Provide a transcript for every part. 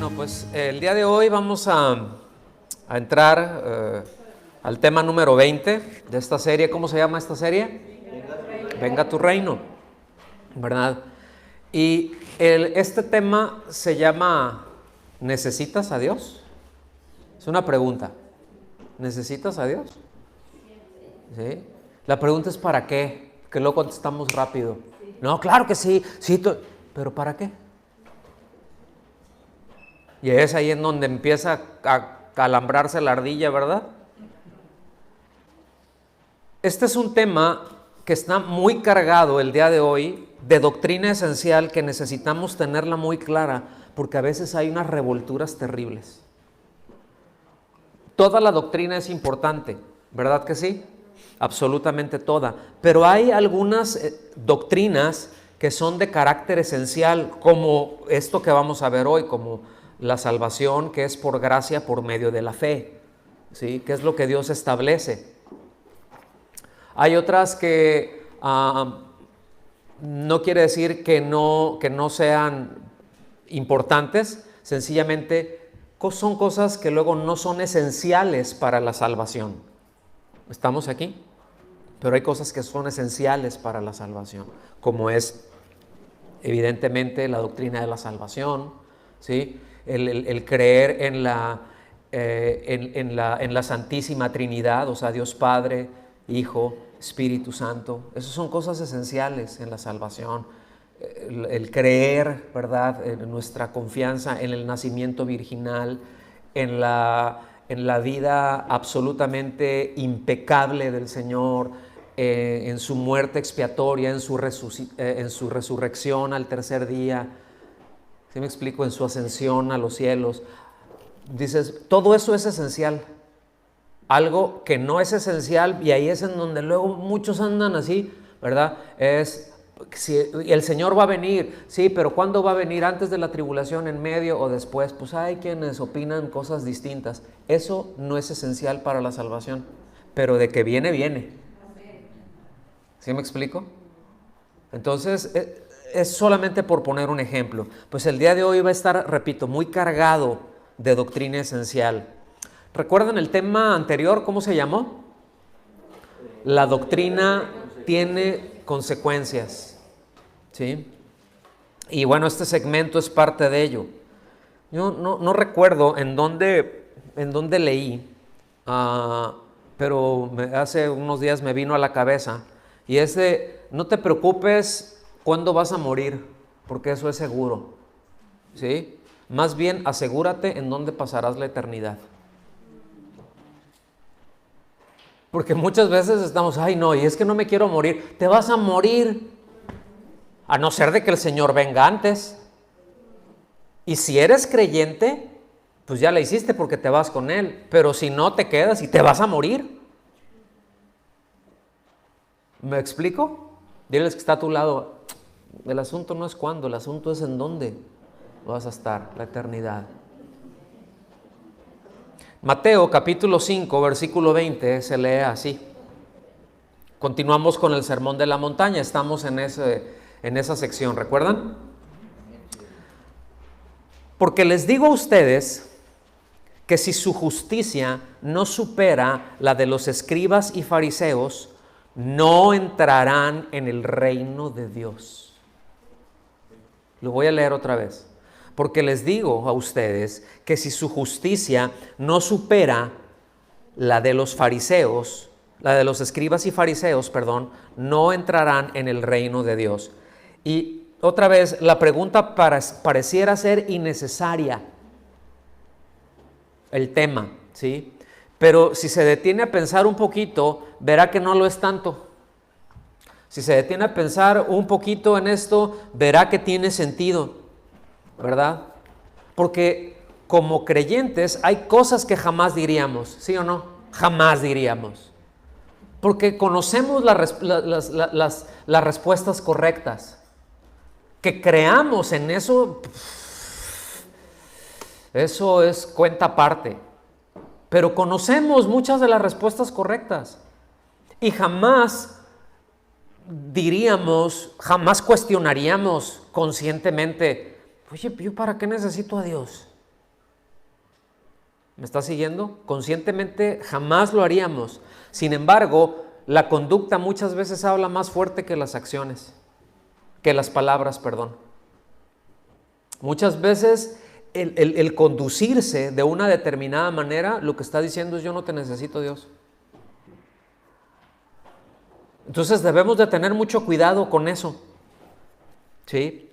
Bueno, pues el día de hoy vamos a entrar al tema número 20 de esta serie. ¿Cómo se llama esta serie? Venga tu reino, ¿verdad? Y este tema se llama ¿necesitas a Dios? Es una pregunta. ¿Necesitas a Dios? ¿Sí? La pregunta es ¿para qué? Que luego contestamos rápido. No, claro que sí, sí, pero ¿para qué? Y es ahí en donde empieza a calambrarse la ardilla, ¿verdad? Este es un tema que está muy cargado el día de hoy de doctrina esencial que necesitamos tenerla muy clara porque a veces hay unas revolturas terribles. Toda la doctrina es importante, ¿verdad que sí? Absolutamente toda. Pero hay algunas doctrinas que son de carácter esencial, como esto que vamos a ver hoy, como la salvación que es por gracia por medio de la fe, ¿sí? Que es lo que Dios establece. Hay otras que no quiere decir que no sean importantes, sencillamente son cosas que luego no son esenciales para la salvación. ¿Estamos aquí? Pero hay cosas que son esenciales para la salvación, como es evidentemente la doctrina de la salvación, ¿sí? El creer en la Santísima Trinidad, o sea, Dios Padre, Hijo, Espíritu Santo. Esas son cosas esenciales en la salvación. El creer, ¿verdad?, en nuestra confianza en el nacimiento virginal, en la vida absolutamente impecable del Señor, en su muerte expiatoria, en su resurrección al tercer día. ¿Sí me explico? En su ascensión a los cielos. Dices, todo eso es esencial. Algo que no es esencial, y ahí es en donde luego muchos andan así, ¿verdad? Es, si el Señor va a venir, sí, pero ¿cuándo va a venir? ¿Antes de la tribulación, en medio o después? Pues hay quienes opinan cosas distintas. Eso no es esencial para la salvación, pero de que viene, viene. ¿Sí me explico? Entonces, es solamente por poner un ejemplo. Pues el día de hoy va a estar, repito, muy cargado de doctrina esencial. ¿Recuerdan el tema anterior? ¿Cómo se llamó? La doctrina tiene consecuencias, ¿sí? Y bueno, este segmento es parte de ello. Yo no recuerdo en dónde leí, pero hace unos días me vino a la cabeza, y es de, no te preocupes cuándo vas a morir, porque eso es seguro, ¿sí? Más bien asegúrate en dónde pasarás la eternidad. Porque muchas veces estamos, ay no, y es que no me quiero morir. Te vas a morir, a no ser de que el Señor venga antes. Y si eres creyente, pues ya la hiciste porque te vas con Él. Pero si no, te quedas y te vas a morir. ¿Me explico? Diles que está a tu lado. El asunto no es cuándo, el asunto es en dónde vas a estar la eternidad. Mateo capítulo 5, versículo 20 se lee así. Continuamos con el sermón de la montaña, estamos en esa sección, ¿recuerdan? Porque les digo a ustedes que si su justicia no supera la de los escribas y fariseos, no entrarán en el reino de Dios. Lo voy a leer otra vez. Porque les digo a ustedes que si su justicia no supera la de los fariseos, la de los escribas y fariseos, perdón, no entrarán en el reino de Dios. Y otra vez, la pregunta pareciera ser innecesaria, el tema, ¿sí? Pero si se detiene a pensar un poquito, verá que no lo es tanto. Si se detiene a pensar un poquito en esto, verá que tiene sentido, ¿verdad? Porque como creyentes hay cosas que jamás diríamos, ¿sí o no? Jamás diríamos. Porque conocemos las respuestas correctas. Que creamos en eso, eso es cuenta aparte. Pero conocemos muchas de las respuestas correctas. Y jamás diríamos, jamás cuestionaríamos conscientemente, oye, ¿yo para qué necesito a Dios? ¿Me está siguiendo? Conscientemente jamás lo haríamos. Sin embargo, la conducta muchas veces habla más fuerte que las acciones, que las palabras, perdón. Muchas veces el conducirse de una determinada manera, lo que está diciendo es: yo no te necesito, Dios. Entonces debemos de tener mucho cuidado con eso. ¿Sí?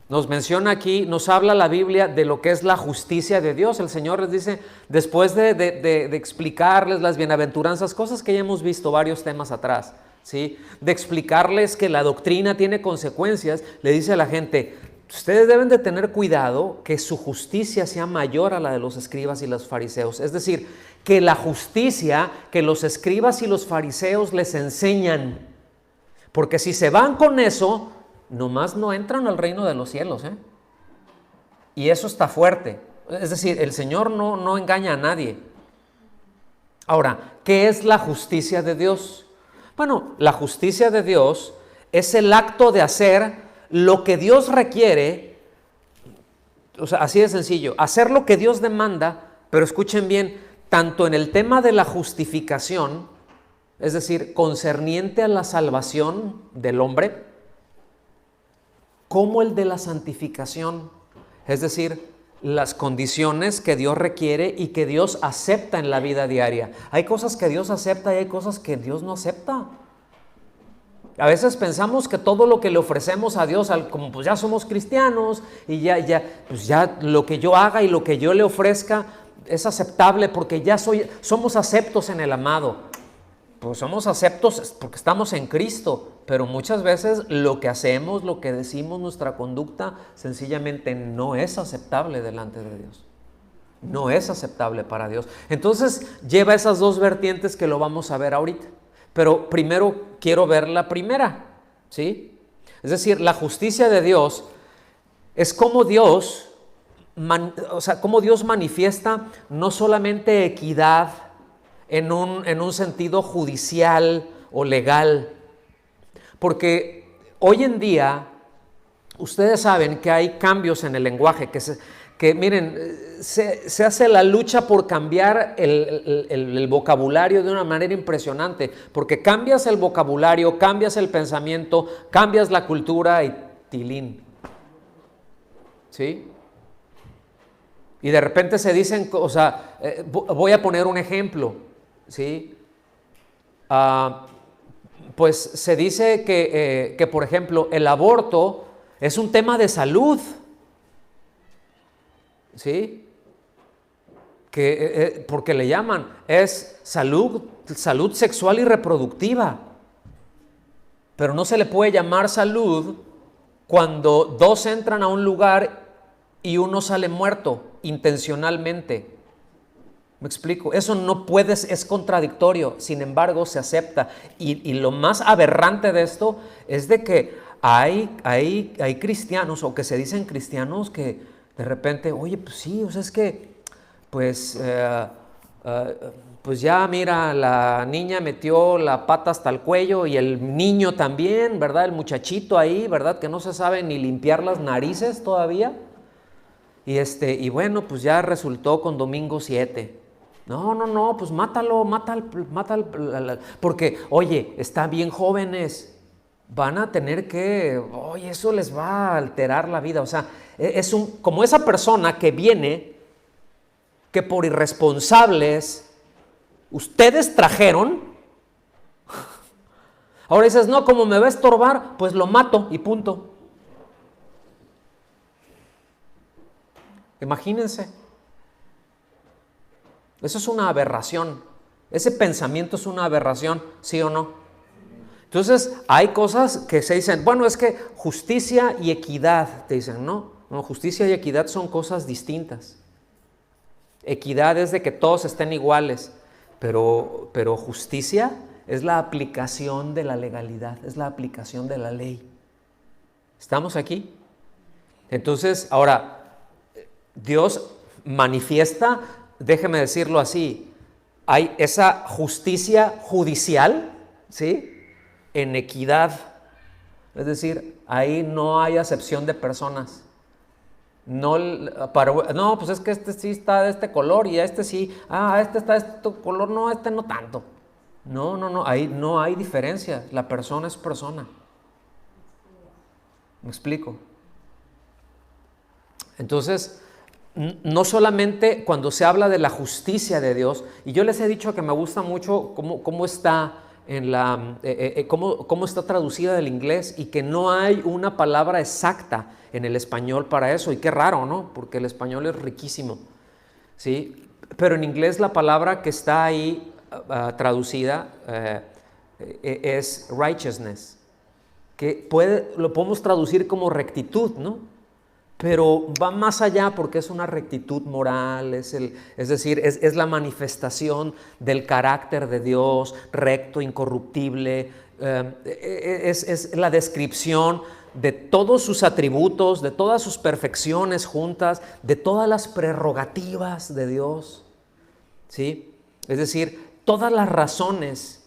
Nos menciona aquí, nos habla la Biblia de lo que es la justicia de Dios. El Señor les dice, después de explicarles las bienaventuranzas, cosas que ya hemos visto varios temas atrás, ¿sí? De explicarles que la doctrina tiene consecuencias, le dice a la gente: ustedes deben de tener cuidado que su justicia sea mayor a la de los escribas y los fariseos. Es decir, que la justicia que los escribas y los fariseos les enseñan, porque si se van con eso, nomás no entran al reino de los cielos, ¿eh? Y eso está fuerte. Es decir, el Señor no engaña a nadie. Ahora, ¿qué es la justicia de Dios? Bueno, la justicia de Dios es el acto de hacer lo que Dios requiere, o sea, así de sencillo, hacer lo que Dios demanda, pero escuchen bien, tanto en el tema de la justificación, es decir, concerniente a la salvación del hombre, como el de la santificación, es decir, las condiciones que Dios requiere y que Dios acepta en la vida diaria. Hay cosas que Dios acepta y hay cosas que Dios no acepta. A veces pensamos que todo lo que le ofrecemos a Dios, como pues ya somos cristianos y pues ya lo que yo haga y lo que yo le ofrezca es aceptable porque somos aceptos en el amado. Pues somos aceptos porque estamos en Cristo, pero muchas veces lo que hacemos, lo que decimos, nuestra conducta, sencillamente no es aceptable delante de Dios. No es aceptable para Dios. Entonces lleva esas dos vertientes que lo vamos a ver ahorita. Pero primero quiero ver la primera, ¿sí? Es decir, la justicia de Dios es como Dios, cómo Dios manifiesta no solamente equidad en un sentido judicial o legal, porque hoy en día ustedes saben que hay cambios en el lenguaje, que miren, se hace la lucha por cambiar el vocabulario de una manera impresionante, porque cambias el vocabulario, cambias el pensamiento, cambias la cultura y tilín, ¿sí? Y de repente se dicen, voy a poner un ejemplo, ¿sí? Pues se dice que, por ejemplo, el aborto es un tema de salud, ¿sí? Porque le llaman, es salud sexual y reproductiva, pero no se le puede llamar salud cuando dos entran a un lugar y uno sale muerto intencionalmente. ¿Me explico? Eso no puedes, es contradictorio, sin embargo se acepta. Y lo más aberrante de esto es de que hay cristianos, o que se dicen cristianos, que de repente, oye, pues sí, o sea, es que, pues ya mira, la niña metió la pata hasta el cuello y el niño también, ¿verdad? El muchachito ahí, ¿verdad? Que no se sabe ni limpiar las narices todavía. Y bueno, pues ya resultó con domingo 7. No, pues mátalo, porque, oye, están bien jóvenes, van a tener oye, eso les va a alterar la vida. O sea, es como esa persona que viene, que por irresponsables ustedes trajeron. Ahora dices, no, como me va a estorbar, pues lo mato y punto. Imagínense. Eso es una aberración. Ese pensamiento es una aberración, ¿sí o no? Entonces, hay cosas que se dicen, bueno, es que justicia y equidad, te dicen, no, justicia y equidad son cosas distintas. Equidad es de que todos estén iguales, pero justicia es la aplicación de la legalidad, es la aplicación de la ley. ¿Estamos aquí? Entonces, ahora, Dios manifiesta, déjeme decirlo así, hay esa justicia judicial, ¿sí? En equidad, es decir, ahí no hay acepción de personas. No, pues es que este sí está de este color y este sí, este está de este color, no, este no tanto. No, ahí no hay diferencia, la persona es persona. ¿Me explico? Entonces, no solamente cuando se habla de la justicia de Dios, y yo les he dicho que me gusta mucho cómo está cómo está traducida del inglés y que no hay una palabra exacta en el español para eso, y qué raro, ¿no? Porque el español es riquísimo, ¿sí? Pero en inglés la palabra que está ahí traducida es righteousness, que lo podemos traducir como rectitud, ¿no? Pero va más allá porque es una rectitud moral, es decir, es la manifestación del carácter de Dios, recto, incorruptible, es la descripción de todos sus atributos, de todas sus perfecciones juntas, de todas las prerrogativas de Dios, ¿sí? Es decir, todas las razones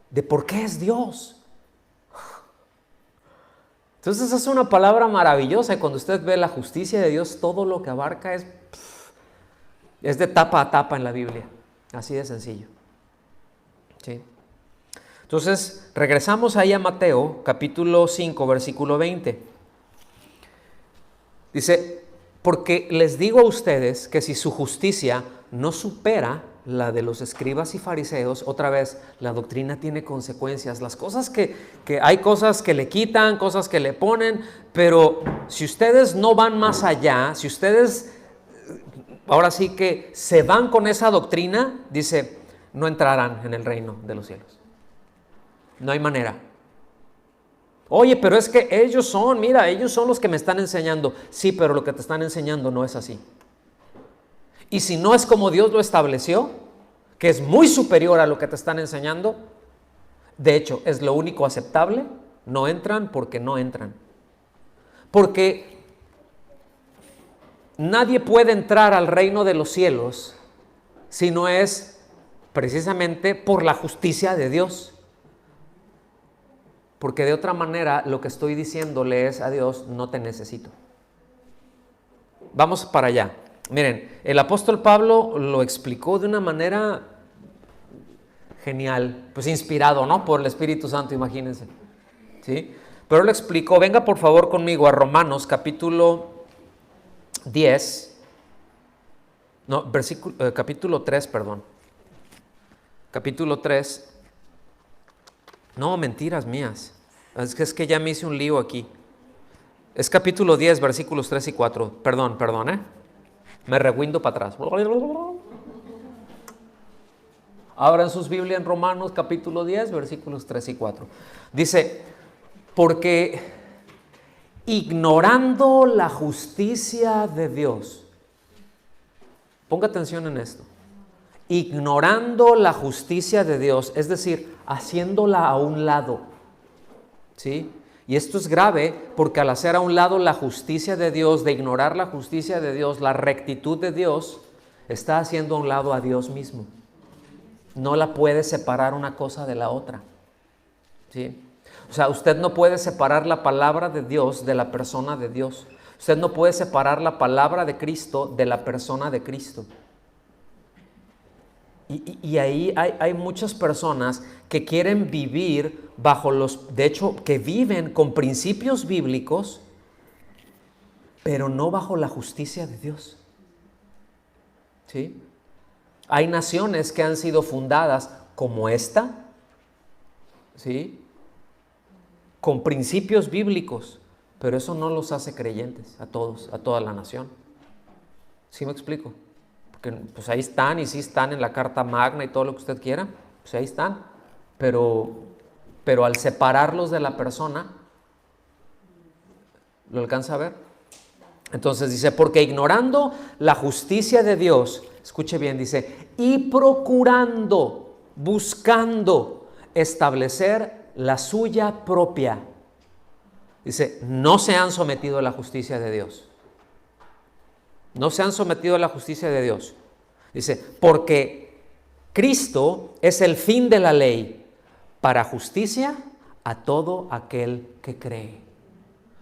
de por qué es Dios. Entonces es una palabra maravillosa y cuando usted ve la justicia de Dios, todo lo que abarca es de tapa a tapa en la Biblia, así de sencillo. ¿Sí? Entonces regresamos ahí a Mateo capítulo 5 versículo 20. Dice, porque les digo a ustedes que si su justicia no supera la de los escribas y fariseos, otra vez, la doctrina tiene consecuencias. Las cosas que hay cosas que le quitan, cosas que le ponen, pero si ustedes no van más allá, si ustedes ahora sí que se van con esa doctrina, dice, no entrarán en el reino de los cielos. No hay manera. Oye, pero es que ellos son los que me están enseñando. Sí, pero lo que te están enseñando no es así. Y si no es como Dios lo estableció, que es muy superior a lo que te están enseñando, de hecho, es lo único aceptable, no entran porque no entran. Porque nadie puede entrar al reino de los cielos si no es precisamente por la justicia de Dios. Porque de otra manera lo que estoy diciéndole es a Dios, no te necesito. Vamos para allá. Miren, el apóstol Pablo lo explicó de una manera genial, pues inspirado, ¿no? Por el Espíritu Santo, imagínense. ¿Sí? Pero lo explicó, venga por favor conmigo a Romanos capítulo 10, no, capítulo 3, perdón. Capítulo 3. No, mentiras mías. Es que ya me hice un lío aquí. Es capítulo 10, versículos 3 y 4. Perdón, me rewindo para atrás. Abran sus Biblias en Romanos capítulo 10, versículos 3 y 4. Dice, porque ignorando la justicia de Dios, ponga atención en esto, ignorando la justicia de Dios, es decir, haciéndola a un lado, ¿sí? Y esto es grave porque al hacer a un lado la justicia de Dios, de ignorar la justicia de Dios, la rectitud de Dios, está haciendo a un lado a Dios mismo. No la puede separar una cosa de la otra, ¿sí? O sea, usted no puede separar la palabra de Dios de la persona de Dios. Usted no puede separar la palabra de Cristo de la persona de Cristo. Y ahí hay muchas personas que quieren vivir de hecho, que viven con principios bíblicos, pero no bajo la justicia de Dios. ¿Sí? Hay naciones que han sido fundadas como esta, ¿sí? Con principios bíblicos, pero eso no los hace creyentes a todos, a toda la nación. ¿Sí me explico? Porque pues ahí están y sí están en la Carta Magna y todo lo que usted quiera, pues ahí están, pero al separarlos de la persona, ¿lo alcanza a ver? Entonces dice, porque ignorando la justicia de Dios, escuche bien, dice, y procurando, buscando establecer la suya propia, dice, no se han sometido a la justicia de Dios. No se han sometido a la justicia de Dios. Dice, porque Cristo es el fin de la ley para justicia a todo aquel que cree.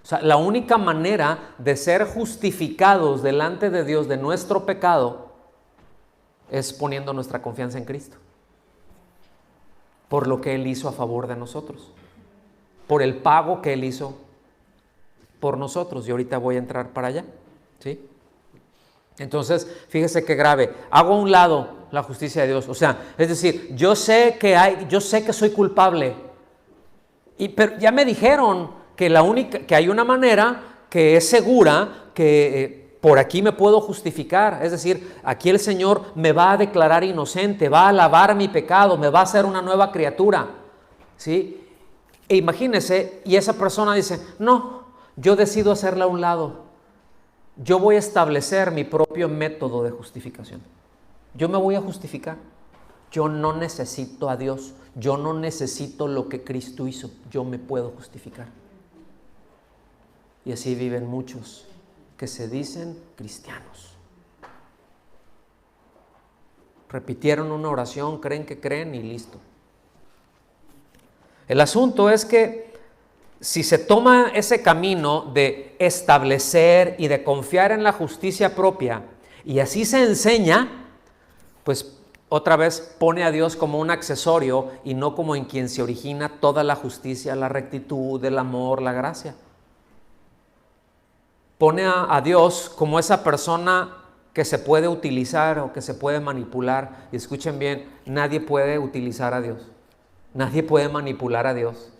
O sea, la única manera de ser justificados delante de Dios de nuestro pecado es poniendo nuestra confianza en Cristo, por lo que Él hizo a favor de nosotros, por el pago que Él hizo por nosotros. Y ahorita voy a entrar para allá, ¿sí? Entonces, fíjese qué grave. Hago a un lado la justicia de Dios. O sea, es decir, yo sé que soy culpable. Pero ya me dijeron que hay una manera que es segura, que por aquí me puedo justificar. Es decir, aquí el Señor me va a declarar inocente, va a lavar mi pecado, me va a hacer una nueva criatura, ¿sí? E imagínese, y esa persona dice, no, yo decido hacerla a un lado. Yo voy a establecer mi propio método de justificación. Yo me voy a justificar. Yo no necesito a Dios. Yo no necesito lo que Cristo hizo. Yo me puedo justificar. Y así viven muchos que se dicen cristianos. Repitieron una oración, creen que creen y listo. El asunto es que si se toma ese camino de establecer y de confiar en la justicia propia y así se enseña, pues otra vez pone a Dios como un accesorio y no como en quien se origina toda la justicia, la rectitud, el amor, la gracia. Pone a Dios como esa persona que se puede utilizar o que se puede manipular. Y escuchen bien, nadie puede utilizar a Dios. Nadie puede manipular a Dios.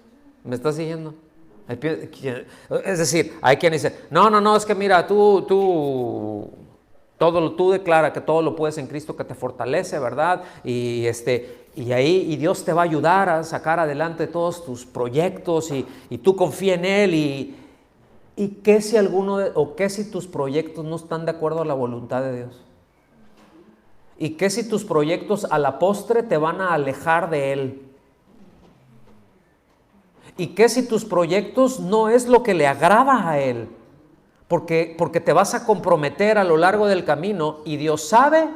¿Me estás siguiendo? Es decir, hay quien dice, no, es que mira, tú declara que todo lo puedes en Cristo que te fortalece, ¿verdad? Y Dios te va a ayudar a sacar adelante todos tus proyectos y tú confía en Él. ¿Y qué si tus proyectos no están de acuerdo a la voluntad de Dios? ¿Y qué si tus proyectos a la postre te van a alejar de Él? ¿Y qué si tus proyectos no es lo que le agrada a Él? Porque te vas a comprometer a lo largo del camino y Dios sabe,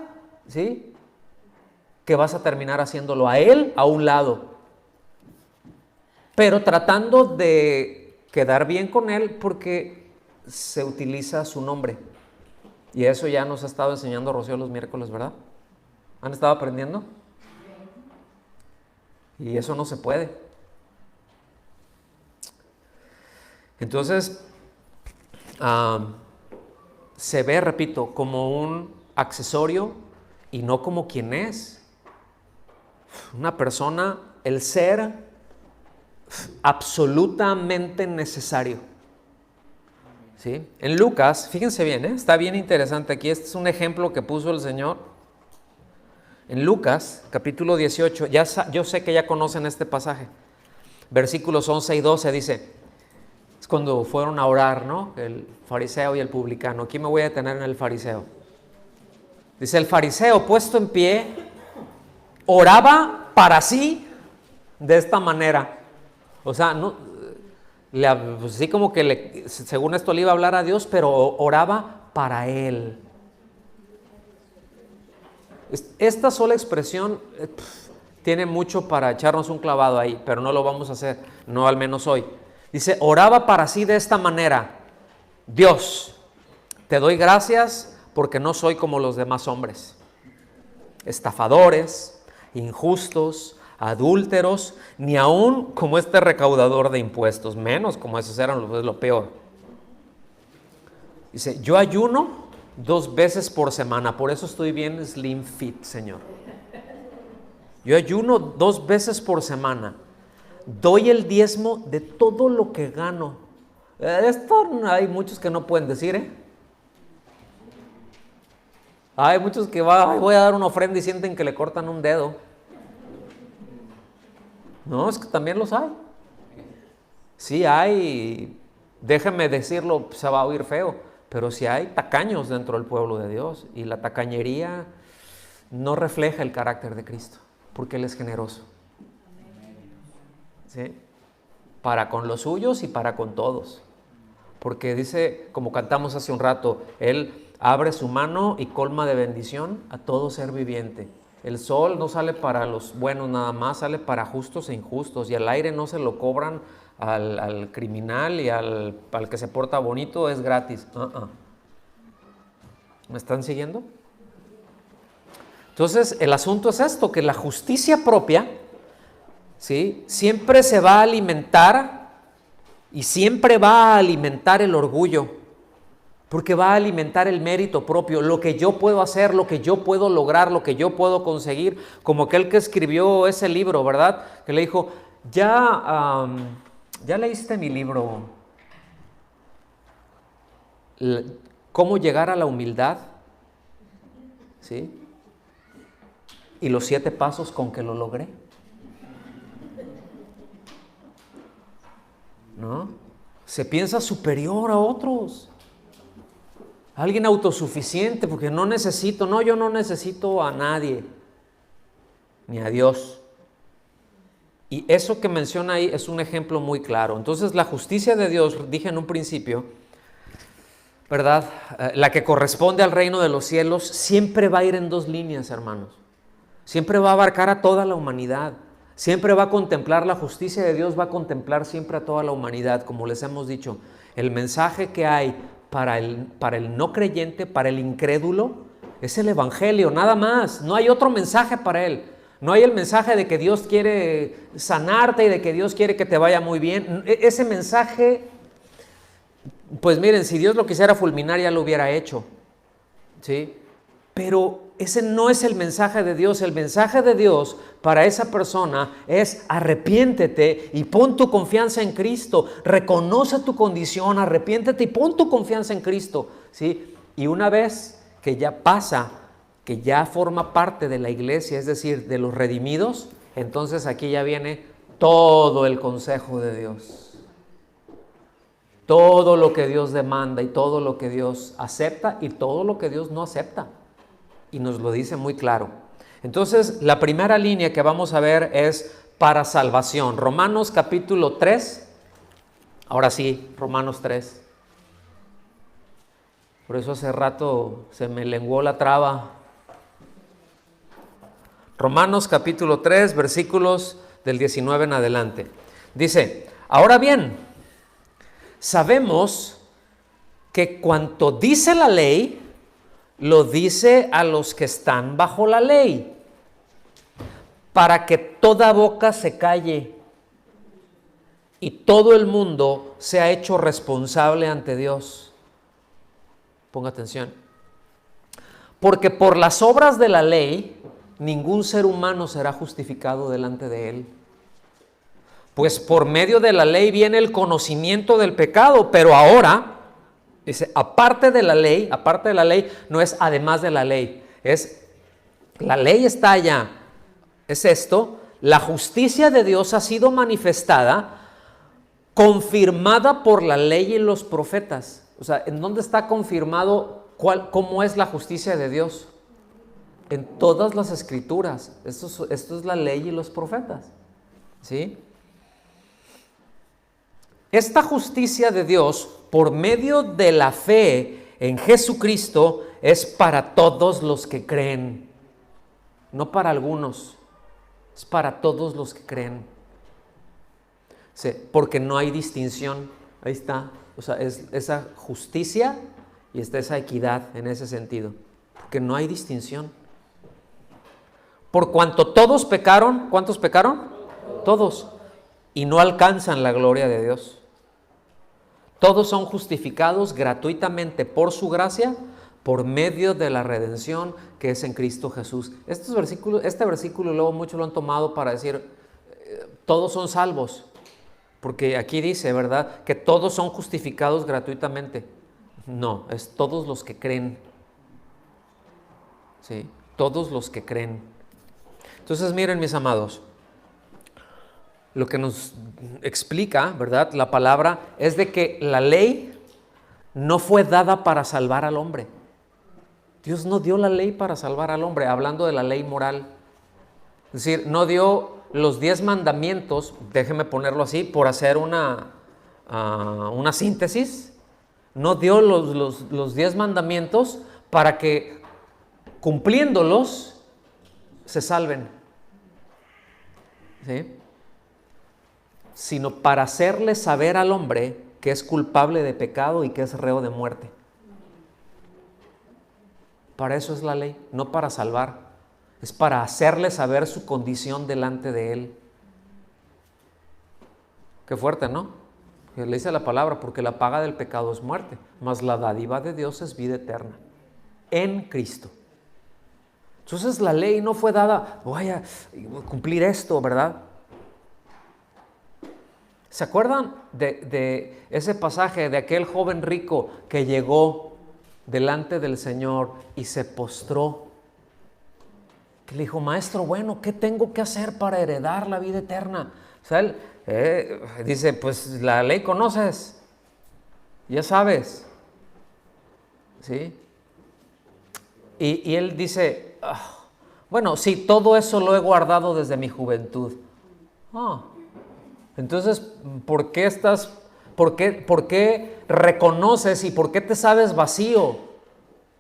¿sí?, que vas a terminar haciéndolo a Él a un lado, pero tratando de quedar bien con Él porque se utiliza su nombre. Y eso ya nos ha estado enseñando Rocío los miércoles, ¿verdad? ¿Han estado aprendiendo? Y eso no se puede. Entonces, se ve, repito, como un accesorio y no como quien es. Una persona, el ser absolutamente necesario. ¿Sí? En Lucas, fíjense bien, está bien interesante aquí, este es un ejemplo que puso el Señor. En Lucas, capítulo 18, yo sé que ya conocen este pasaje, versículos 11 y 12 dice, es cuando fueron a orar, ¿no?, el fariseo y el publicano. Aquí me voy a detener en el fariseo. Dice, el fariseo puesto en pie, oraba para sí de esta manera. O sea, no, pues sí, como que según esto le iba a hablar a Dios, pero oraba para él. Esta sola expresión tiene mucho para echarnos un clavado ahí, pero no lo vamos a hacer, no al menos hoy. Dice, oraba para sí de esta manera: Dios, te doy gracias porque no soy como los demás hombres, estafadores, injustos, adúlteros, ni aún como este recaudador de impuestos, menos como esos eran lo peor. Dice, yo ayuno 2 veces por semana, por eso estoy bien slim fit, Señor. Yo ayuno 2 veces por semana. Doy el diezmo de todo lo que gano. Esto hay muchos que no pueden decir, ¿eh? Hay muchos que voy a dar una ofrenda y sienten que le cortan un dedo. No, es que también los hay. Sí hay, déjeme decirlo, se va a oír feo, pero sí hay tacaños dentro del pueblo de Dios. Y la tacañería no refleja el carácter de Cristo, porque Él es generoso. ¿Sí? Para con los suyos y para con todos. Porque dice, como cantamos hace un rato, Él abre su mano y colma de bendición a todo ser viviente. El sol no sale para los buenos nada más, sale para justos e injustos. Y el aire no se lo cobran al criminal y al que se porta bonito es gratis. ¿Me están siguiendo? Entonces, el asunto es esto, que la justicia propia, ¿sí?, siempre se va a alimentar y siempre va a alimentar el orgullo, porque va a alimentar el mérito propio, lo que yo puedo hacer, lo que yo puedo lograr, lo que yo puedo conseguir, como aquel que escribió ese libro, ¿verdad? Que le dijo, ¿ya leíste mi libro? ¿Cómo llegar a la humildad? ¿Sí? Y los 7 pasos con que lo logré. ¿No? Se piensa superior a otros. Alguien autosuficiente, porque yo no necesito a nadie, ni a Dios. Y eso que menciona ahí es un ejemplo muy claro. Entonces, la justicia de Dios, dije en un principio, ¿verdad? La que corresponde al reino de los cielos, siempre va a ir en 2 líneas, hermanos. Siempre va a abarcar a toda la humanidad. Siempre va a contemplar la justicia de Dios, va a contemplar siempre a toda la humanidad, como les hemos dicho. El mensaje que hay para el no creyente, para el incrédulo, es el evangelio, nada más. No hay otro mensaje para él. No hay el mensaje de que Dios quiere sanarte y de que Dios quiere que te vaya muy bien. Ese mensaje, pues miren, si Dios lo quisiera fulminar ya lo hubiera hecho, ¿sí? Pero ese no es el mensaje de Dios. El mensaje de Dios para esa persona es: arrepiéntete y pon tu confianza en Cristo. Reconoce tu condición, arrepiéntete y pon tu confianza en Cristo, ¿sí? Y una vez que ya pasa, que ya forma parte de la iglesia, es decir, de los redimidos, entonces aquí ya viene todo el consejo de Dios. Todo lo que Dios demanda y todo lo que Dios acepta y todo lo que Dios no acepta. Y nos lo dice muy claro. Entonces, la primera línea que vamos a ver es para salvación. Romanos capítulo 3. Ahora sí, Romanos 3. Por eso hace rato se me lenguó la traba. Romanos capítulo 3, versículos del 19 en adelante. Dice: ahora bien, sabemos que cuanto dice la ley, lo dice a los que están bajo la ley, para que toda boca se calle y todo el mundo sea hecho responsable ante Dios. Ponga atención. Porque por las obras de la ley, ningún ser humano será justificado delante de él. Pues por medio de la ley viene el conocimiento del pecado, pero ahora, dice, aparte de la ley, no es además de la ley, es la ley está allá, es esto: la justicia de Dios ha sido manifestada, confirmada por la ley y los profetas. O sea, ¿en dónde está confirmado cómo es la justicia de Dios? En todas las escrituras. Esto es la ley y los profetas, ¿sí? Esta justicia de Dios, por medio de la fe en Jesucristo, es para todos los que creen, no para algunos, es para todos los que creen. Sí, porque no hay distinción, ahí está, o sea, es esa justicia y está esa equidad en ese sentido, porque no hay distinción. Por cuanto todos pecaron, ¿cuántos pecaron? Todos, y no alcanzan la gloria de Dios. Todos son justificados gratuitamente por su gracia, por medio de la redención que es en Cristo Jesús. Este versículo luego muchos lo han tomado para decir, todos son salvos, porque aquí dice, ¿verdad?, que todos son justificados gratuitamente. No, es todos los que creen. Sí, todos los que creen. Entonces, miren, mis amados, lo que nos explica, ¿verdad?, la palabra es de que la ley no fue dada para salvar al hombre. Dios no dio la ley para salvar al hombre, hablando de la ley moral. Es decir, no dio los 10 mandamientos, déjeme ponerlo así, por hacer una síntesis. No dio los 10 mandamientos para que, cumpliéndolos, se salven. ¿Sí? sino para hacerle saber al hombre que es culpable de pecado y que es reo de muerte. Para eso es la ley, no para salvar, es para hacerle saber su condición delante de él. Qué fuerte, ¿no? Que le dice la palabra, porque la paga del pecado es muerte, mas la dádiva de Dios es vida eterna en Cristo. Entonces la ley no fue dada, voy a cumplir esto, ¿verdad? ¿Se acuerdan de ese pasaje de aquel joven rico que llegó delante del Señor y se postró? Que le dijo, maestro, bueno, ¿qué tengo que hacer para heredar la vida eterna? O sea, él dice, pues la ley conoces, ya sabes, ¿sí? Y él dice, bueno, sí, todo eso lo he guardado desde mi juventud. Entonces, ¿por qué reconoces y por qué te sabes vacío?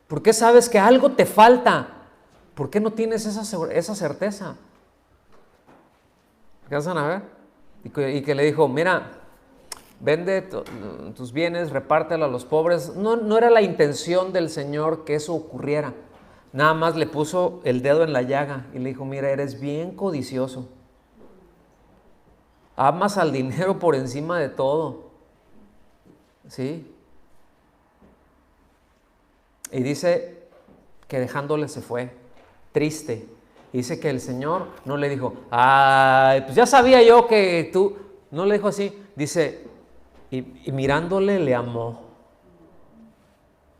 ¿Por qué sabes que algo te falta? ¿Por qué no tienes esa certeza? ¿Alcanzan a ver? Y que le dijo, mira, vende tus bienes, repártelo a los pobres. No era la intención del Señor que eso ocurriera. Nada más le puso el dedo en la llaga y le dijo, mira, eres bien codicioso. Amas al dinero por encima de todo. ¿Sí? Y dice que dejándole se fue, triste. Y dice que el Señor no le dijo, ay, pues ya sabía yo que tú... No le dijo así. Dice, y mirándole le amó.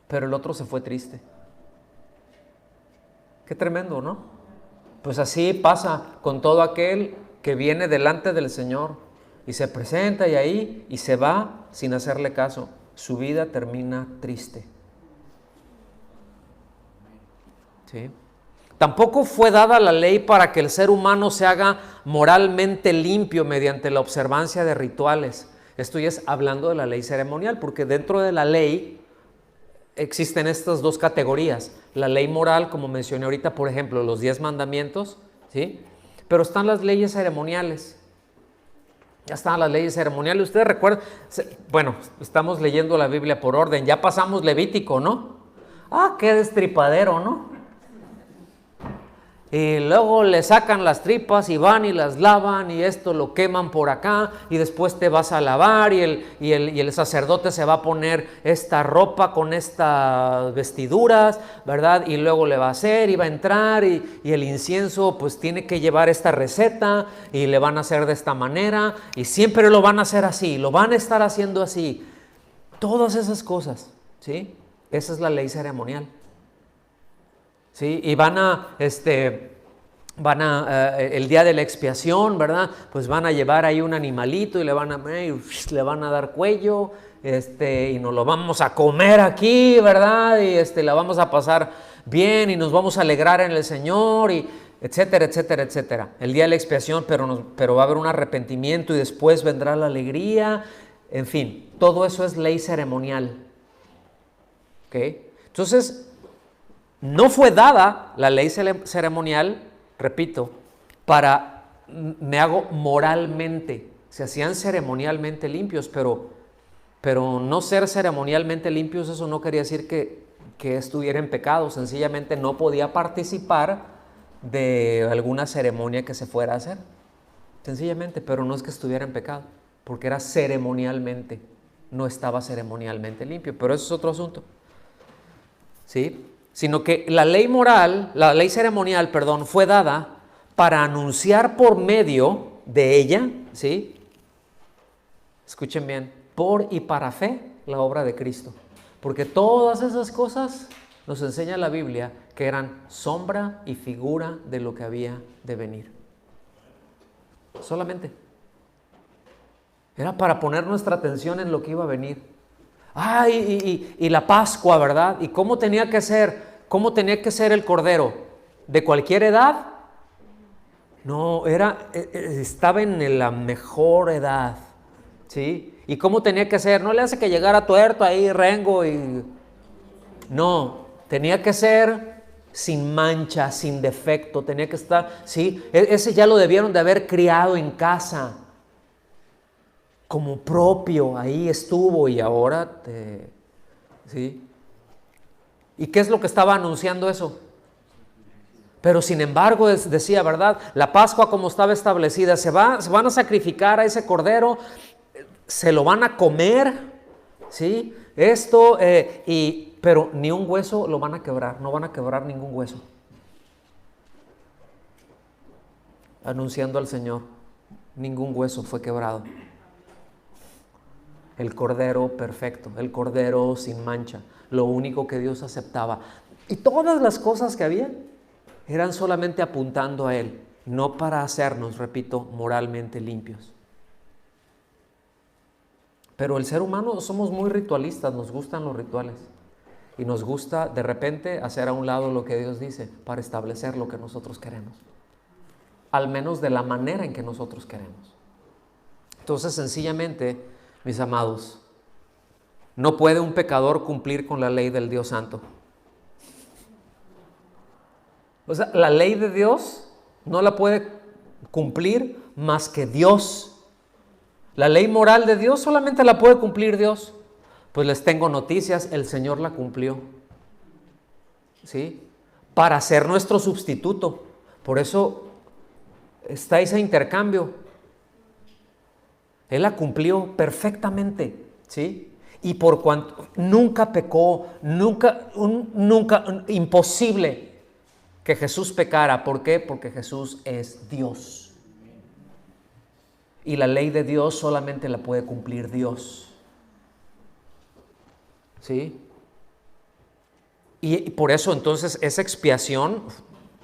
Pero el otro se fue triste. Qué tremendo, ¿no? Pues así pasa con todo aquel que viene delante del Señor y se presenta y ahí y se va sin hacerle caso. Su vida termina triste. ¿Sí? Tampoco fue dada la ley para que el ser humano se haga moralmente limpio mediante la observancia de rituales. Estoy hablando de la ley ceremonial, porque dentro de la ley existen estas dos categorías. La ley moral, como mencioné ahorita, por ejemplo, los 10 mandamientos, ¿sí? Pero están las leyes ceremoniales. Ya están las leyes ceremoniales. Ustedes recuerdan, bueno, estamos leyendo la Biblia por orden. Ya pasamos Levítico, ¿no? Qué destripadero, ¿no? Y luego le sacan las tripas y van y las lavan y esto lo queman por acá y después te vas a lavar y el sacerdote se va a poner esta ropa con estas vestiduras, ¿verdad? Y luego le va a hacer y va a entrar y el incienso pues tiene que llevar esta receta y le van a hacer de esta manera y siempre lo van a hacer así, lo van a estar haciendo así. Todas esas cosas, ¿sí? Esa es la ley ceremonial. ¿Sí? Y van a el día de la expiación, ¿verdad? Pues van a llevar ahí un animalito y le van a dar cuello, y nos lo vamos a comer aquí, ¿verdad? Y la vamos a pasar bien y nos vamos a alegrar en el Señor y etcétera, etcétera, etcétera. El día de la expiación, pero va a haber un arrepentimiento y después vendrá la alegría. En fin, todo eso es ley ceremonial. ¿Ok? Entonces, no fue dada la ley ceremonial, repito, me hago moralmente. Se hacían ceremonialmente limpios, pero no ser ceremonialmente limpios, eso no quería decir que estuviera en pecado. Sencillamente no podía participar de alguna ceremonia que se fuera a hacer. Sencillamente, pero no es que estuviera en pecado, porque era ceremonialmente, no estaba ceremonialmente limpio. Pero eso es otro asunto. ¿Sí? Sino que la ley ceremonial, fue dada para anunciar por medio de ella, ¿sí? Escuchen bien, por y para fe, la obra de Cristo. Porque todas esas cosas nos enseña la Biblia que eran sombra y figura de lo que había de venir. Solamente. Era para poner nuestra atención en lo que iba a venir. Y la Pascua, ¿verdad? ¿Y cómo tenía que ser? ¿Cómo tenía que ser el cordero? ¿De cualquier edad? No, estaba en la mejor edad, ¿sí? ¿Y cómo tenía que ser? No le hace que llegara tuerto ahí, rengo y... No, tenía que ser sin mancha, sin defecto, tenía que estar, ¿sí? Ese ya lo debieron de haber criado en casa. como propio, ahí estuvo y ahora ¿sí? ¿Y qué es lo que estaba anunciando eso? Pero sin embargo decía, ¿verdad? La Pascua como estaba establecida, se van a sacrificar a ese cordero, se lo van a comer, ¿sí? Pero ni un hueso lo van a quebrar, no van a quebrar ningún hueso. Anunciando al Señor, ningún hueso fue quebrado. El cordero perfecto, el cordero sin mancha, lo único que Dios aceptaba. Y todas las cosas que había eran solamente apuntando a Él, no para hacernos, repito, moralmente limpios. Pero el ser humano somos muy ritualistas, nos gustan los rituales. Y nos gusta de repente hacer a un lado lo que Dios dice para establecer lo que nosotros queremos. Al menos de la manera en que nosotros queremos. Entonces, sencillamente, mis amados, no puede un pecador cumplir con la ley del Dios Santo. O sea, la ley de Dios no la puede cumplir más que Dios. La ley moral de Dios solamente la puede cumplir Dios. Pues les tengo noticias, el Señor la cumplió. ¿Sí? Para ser nuestro sustituto. Por eso está ese intercambio. Él la cumplió perfectamente, ¿sí? Y por cuanto nunca pecó, nunca, imposible que Jesús pecara. ¿Por qué? Porque Jesús es Dios. Y la ley de Dios solamente la puede cumplir Dios. ¿Sí? Y por eso entonces esa expiación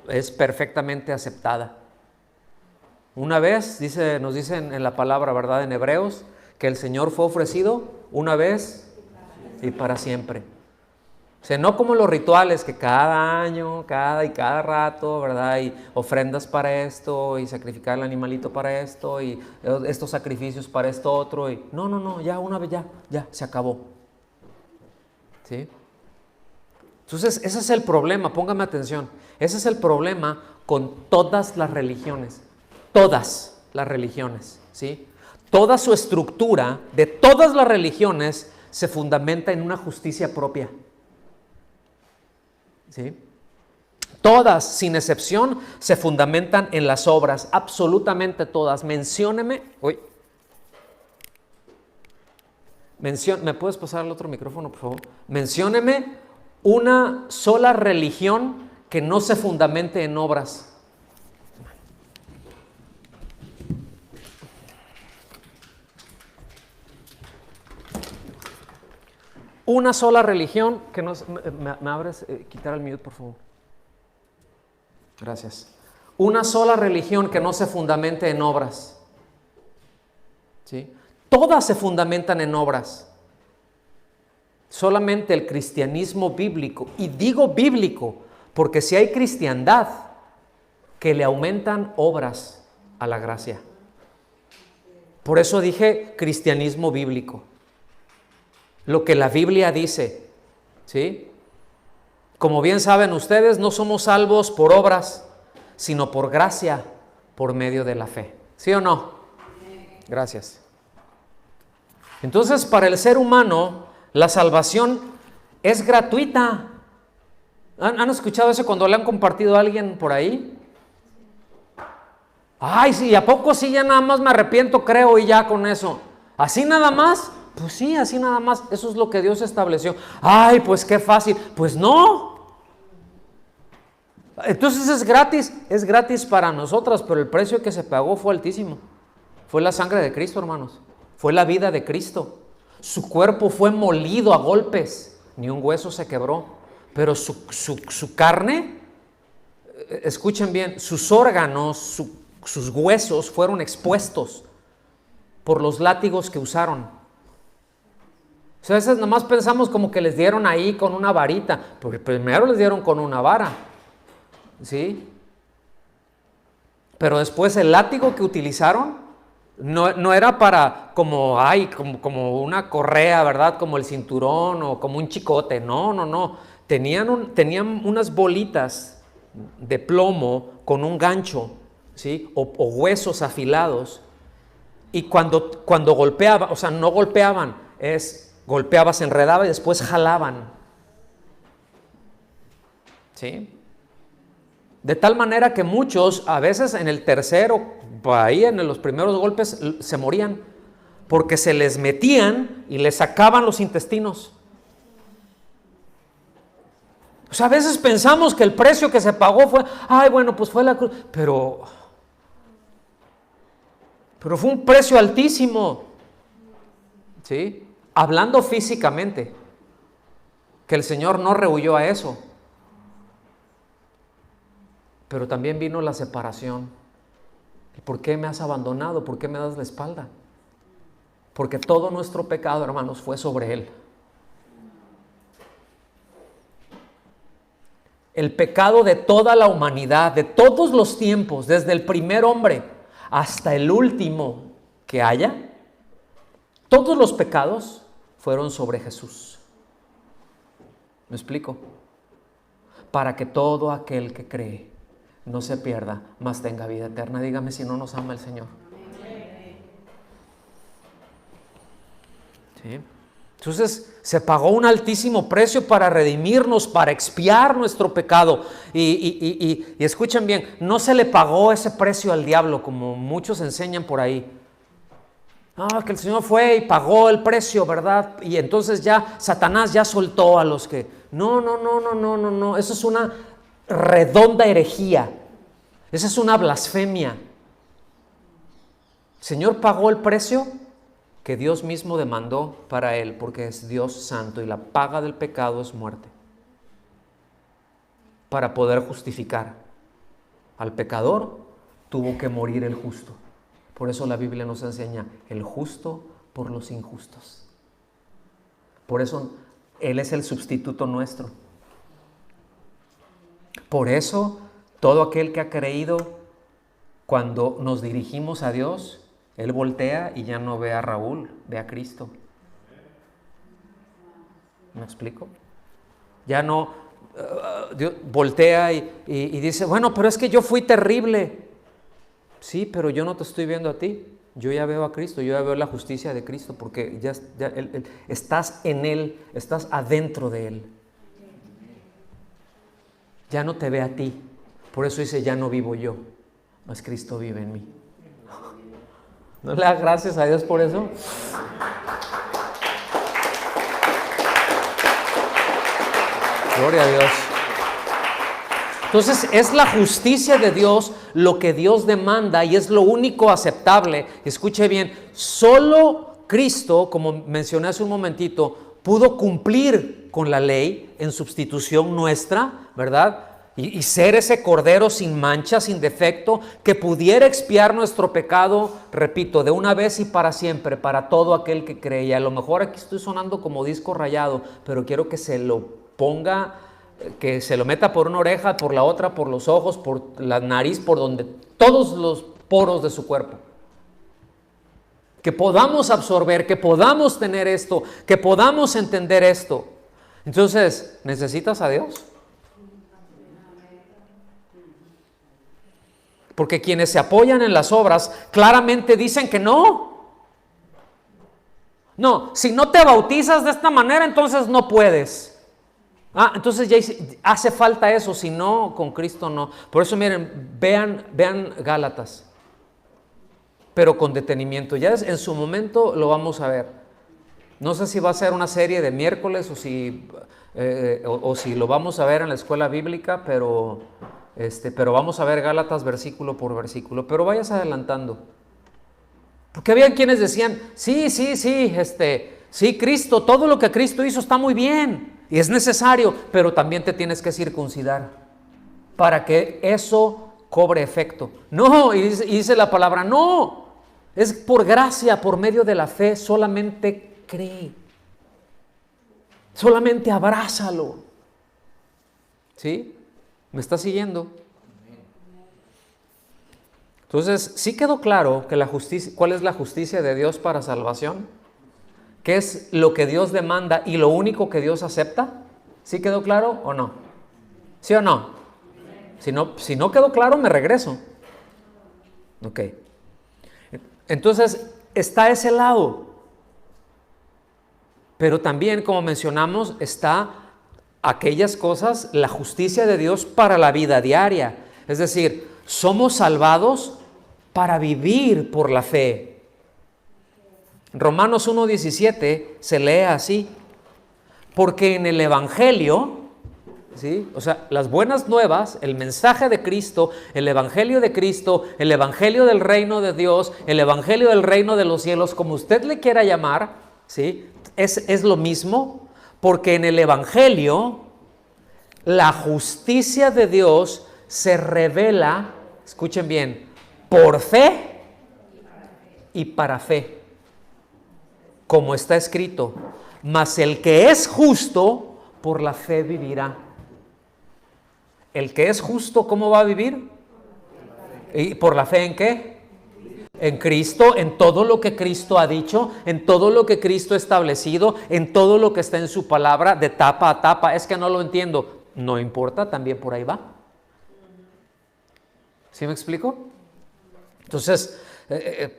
es perfectamente aceptada. Una vez, nos dicen en la palabra, ¿verdad? En Hebreos, que el Señor fue ofrecido una vez y para siempre. O sea, no como los rituales que cada año, cada rato, ¿verdad? Y ofrendas para esto, y sacrificar el animalito para esto, y estos sacrificios para esto otro. Y no, ya una vez ya, se acabó. ¿Sí? Entonces, ese es el problema, póngame atención. Ese es el problema con todas las religiones. Todas las religiones, ¿sí? Toda su estructura de todas las religiones se fundamenta en una justicia propia. ¿Sí? Todas, sin excepción, se fundamentan en las obras, absolutamente todas. Mencióneme, ¿me puedes pasar el otro micrófono, por favor? Mencióneme una sola religión que no se fundamente en obras. Una sola religión que no... ¿Me abres? Quitar el mute, por favor. Gracias. Una sola religión que no se fundamente en obras. ¿Sí? Todas se fundamentan en obras. Solamente el cristianismo bíblico, y digo bíblico, porque si hay cristiandad que le aumentan obras a la gracia. Por eso dije cristianismo bíblico. Lo que la Biblia dice, ¿sí? Como bien saben ustedes, no somos salvos por obras, sino por gracia, por medio de la fe. ¿Sí o no? Gracias. Entonces, para el ser humano, la salvación es gratuita. ¿Han escuchado eso cuando le han compartido a alguien por ahí? Ay, sí, ¿a poco sí ya nada más me arrepiento, creo y ya con eso? ¿Así nada más? Pues sí, así nada más. Eso es lo que Dios estableció. Ay, pues qué fácil. Pues no. Entonces es gratis para nosotras, pero el precio que se pagó fue altísimo. Fue la sangre de Cristo, hermanos. Fue la vida de Cristo. Su cuerpo fue molido a golpes. Ni un hueso se quebró. Pero su carne, escuchen bien, sus órganos, sus huesos fueron expuestos por los látigos que usaron. O sea, a veces nomás pensamos como que les dieron ahí con una varita, porque primero les dieron con una vara, ¿sí? Pero después el látigo que utilizaron no era para como una correa, ¿verdad? Como el cinturón o como un chicote, no. Tenían unas bolitas de plomo con un gancho, ¿sí? O huesos afilados Y cuando golpeaba, o sea, no golpeaban, golpeaba, se enredaba y después jalaban. ¿Sí? De tal manera que muchos, a veces en el tercero, ahí en los primeros golpes, se morían, porque se les metían y les sacaban los intestinos. O sea, a veces pensamos que el precio que se pagó fue, bueno, pues fue la cruz, pero fue un precio altísimo, ¿sí? Hablando físicamente, que el Señor no rehuyó a eso, pero también vino la separación. ¿Por qué me has abandonado? ¿Por qué me das la espalda? Porque todo nuestro pecado, hermanos, fue sobre Él. El pecado de toda la humanidad, de todos los tiempos, desde el primer hombre hasta el último que haya, todos los pecados fueron sobre Jesús. ¿Me explico? Para que todo aquel que cree no se pierda, mas tenga vida eterna. Dígame si no nos ama el Señor. ¿Sí? Entonces se pagó un altísimo precio para redimirnos, para expiar nuestro pecado. Y escuchen bien, no se le pagó ese precio al diablo como muchos enseñan por ahí. Que el Señor fue y pagó el precio, ¿verdad? Y entonces ya Satanás ya soltó a los que... No. Eso es una redonda herejía. Esa es una blasfemia. El Señor pagó el precio que Dios mismo demandó para Él, porque es Dios santo y la paga del pecado es muerte. Para poder justificar al pecador, tuvo que morir el justo. Por eso la Biblia nos enseña el justo por los injustos. Por eso Él es el sustituto nuestro. Por eso todo aquel que ha creído, cuando nos dirigimos a Dios, Él voltea y ya no ve a Raúl, ve a Cristo. ¿Me explico? Ya no Dios voltea y dice, bueno, pero es que yo fui terrible. Sí, pero yo no te estoy viendo a ti. Yo ya veo a Cristo, yo ya veo la justicia de Cristo, porque ya estás en Él, estás adentro de Él. Ya no te ve a ti. Por eso dice, ya no vivo yo, mas Cristo vive en mí. ¿No le das gracias a Dios por eso? Gloria a Dios. Entonces es la justicia de Dios lo que Dios demanda y es lo único aceptable. Escuche bien, solo Cristo, como mencioné hace un momentito, pudo cumplir con la ley en sustitución nuestra, ¿verdad? Y ser ese cordero sin mancha, sin defecto, que pudiera expiar nuestro pecado, repito, de una vez y para siempre, para todo aquel que cree. Y a lo mejor aquí estoy sonando como disco rayado, pero quiero que se lo ponga, que se lo meta por una oreja, por la otra, por los ojos, por la nariz, por donde, todos los poros de su cuerpo. Que podamos absorber, que podamos tener esto, que podamos entender esto. Entonces, ¿necesitas a Dios? Porque quienes se apoyan en las obras claramente dicen que no. No, si no te bautizas de esta manera, entonces no puedes. Entonces ya hace falta eso, si no, con Cristo no. Por eso miren, vean Gálatas, pero con detenimiento. Ya en su momento lo vamos a ver. No sé si va a ser una serie de miércoles o si lo vamos a ver en la escuela bíblica, pero vamos a ver Gálatas versículo por versículo. Pero vayas adelantando. Porque había quienes decían, sí, Cristo, todo lo que Cristo hizo está muy bien y es necesario, pero también te tienes que circuncidar para que eso cobre efecto. No, y dice la palabra, no, es por gracia, por medio de la fe, solamente cree, solamente abrázalo. ¿Sí? ¿Me está siguiendo? Entonces, ¿sí quedó claro que cuál es la justicia de Dios para salvación? ¿Qué es lo que Dios demanda y lo único que Dios acepta? ¿Sí quedó claro o no? ¿Sí o no? Si no quedó claro, me regreso. Ok. Entonces, está ese lado. Pero también, como mencionamos, está aquellas cosas, la justicia de Dios para la vida diaria. Es decir, somos salvados para vivir por la fe. Romanos 1:17 se lee así: porque en el Evangelio, ¿sí? O sea, las buenas nuevas, el mensaje de Cristo, el Evangelio de Cristo, el Evangelio del reino de Dios, el Evangelio del reino de los cielos, como usted le quiera llamar, ¿sí? Es lo mismo, porque en el Evangelio la justicia de Dios se revela, escuchen bien, por fe y para fe, como está escrito: mas el que es justo por la fe vivirá. El que es justo, ¿cómo va a vivir? ¿Y por la fe en qué? En Cristo, en todo lo que Cristo ha dicho, en todo lo que Cristo ha establecido, en todo lo que está en su palabra, de tapa a tapa. Es que no lo entiendo. No importa, también por ahí va. ¿Sí me explico? Entonces,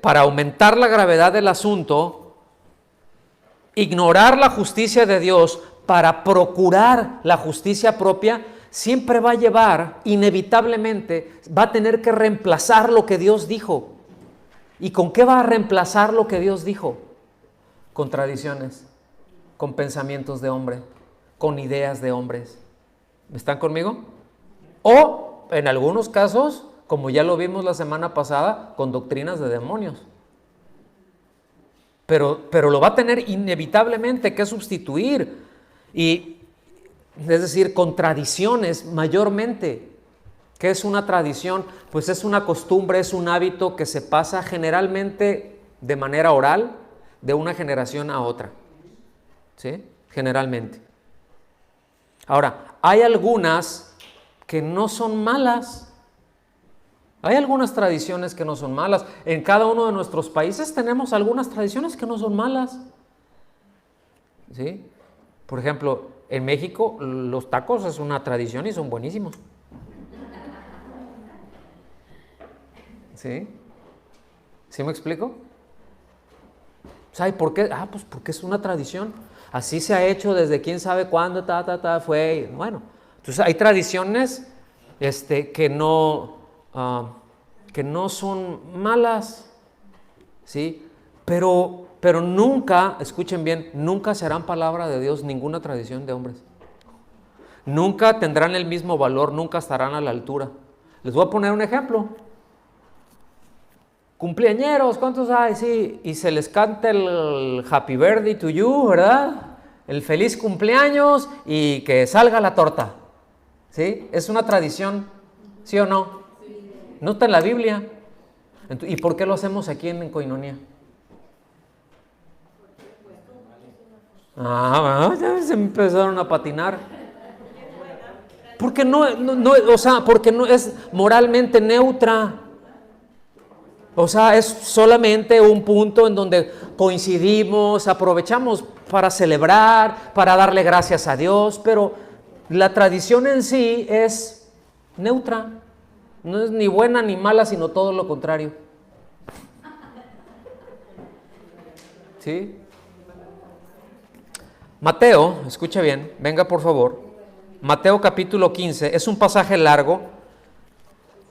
para aumentar la gravedad del asunto, ignorar la justicia de Dios para procurar la justicia propia, siempre va a llevar, inevitablemente, va a tener que reemplazar lo que Dios dijo. ¿Y con qué va a reemplazar lo que Dios dijo? Con tradiciones, con pensamientos de hombre, con ideas de hombres. ¿Están conmigo? O, en algunos casos, como ya lo vimos la semana pasada, con doctrinas de demonios. Pero lo va a tener inevitablemente que sustituir. Y, es decir, con tradiciones mayormente. ¿Qué es una tradición? Pues es una costumbre, es un hábito que se pasa generalmente de manera oral de una generación a otra. ¿Sí? Generalmente. Ahora, hay algunas que no son malas. Hay algunas tradiciones que no son malas. En cada uno de nuestros países tenemos algunas tradiciones que no son malas. ¿Sí? Por ejemplo, en México los tacos es una tradición y son buenísimos. ¿Sí? ¿Sí me explico? ¿Sabe por qué? Pues porque es una tradición. Así se ha hecho desde quién sabe cuándo, fue. Bueno, entonces hay tradiciones que no son malas, ¿sí? Pero nunca, escuchen bien, nunca serán palabra de Dios ninguna tradición de hombres. Nunca tendrán el mismo valor, nunca estarán a la altura. Les voy a poner un ejemplo. Cumpleañeros, ¿cuántos hay? Sí, y se les canta el Happy Birthday to you, ¿verdad? El feliz cumpleaños y que salga la torta. ¿Sí? Es una tradición, ¿sí o no? Sí. No está en la Biblia. ¿Y por qué lo hacemos aquí en Koinonia? Ya se empezaron a patinar. Porque porque no es moralmente neutra. O sea, es solamente un punto en donde coincidimos, aprovechamos para celebrar, para darle gracias a Dios, pero la tradición en sí es neutra, no es ni buena ni mala, sino todo lo contrario. ¿Sí? Mateo, escuche bien, venga por favor. Mateo capítulo 15, es un pasaje largo.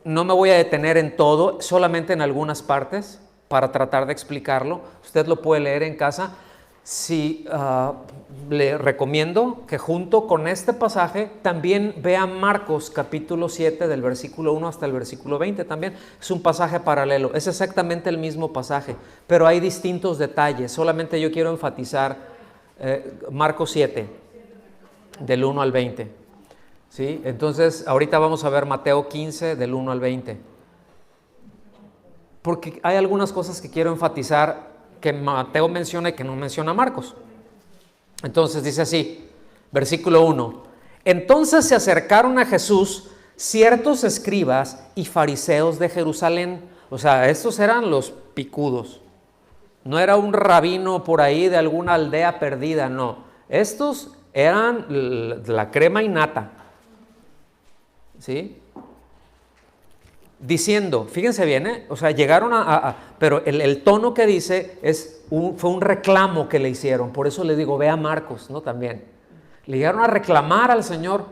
No me voy a detener en todo, solamente en algunas partes para tratar de explicarlo. Usted lo puede leer en casa. Sí, le recomiendo que junto con este pasaje también vea Marcos capítulo 7 del versículo 1 hasta el versículo 20 también. Es un pasaje paralelo, es exactamente el mismo pasaje, pero hay distintos detalles. Solamente yo quiero enfatizar Marcos 7 del 1 al 20. ¿Sí? Entonces, ahorita vamos a ver Mateo 15 del 1 al 20. Porque hay algunas cosas que quiero enfatizar que Mateo menciona y que no menciona Marcos. Entonces dice así, versículo 1. Entonces se acercaron a Jesús ciertos escribas y fariseos de Jerusalén. O sea, estos eran los picudos. No era un rabino por ahí de alguna aldea perdida, no. Estos eran la crema innata. ¿Sí? diciendo, fíjense bien, o sea, llegaron pero el tono que dice fue un reclamo que le hicieron. Por eso le digo, ve a Marcos, ¿no? También. Le llegaron a reclamar al Señor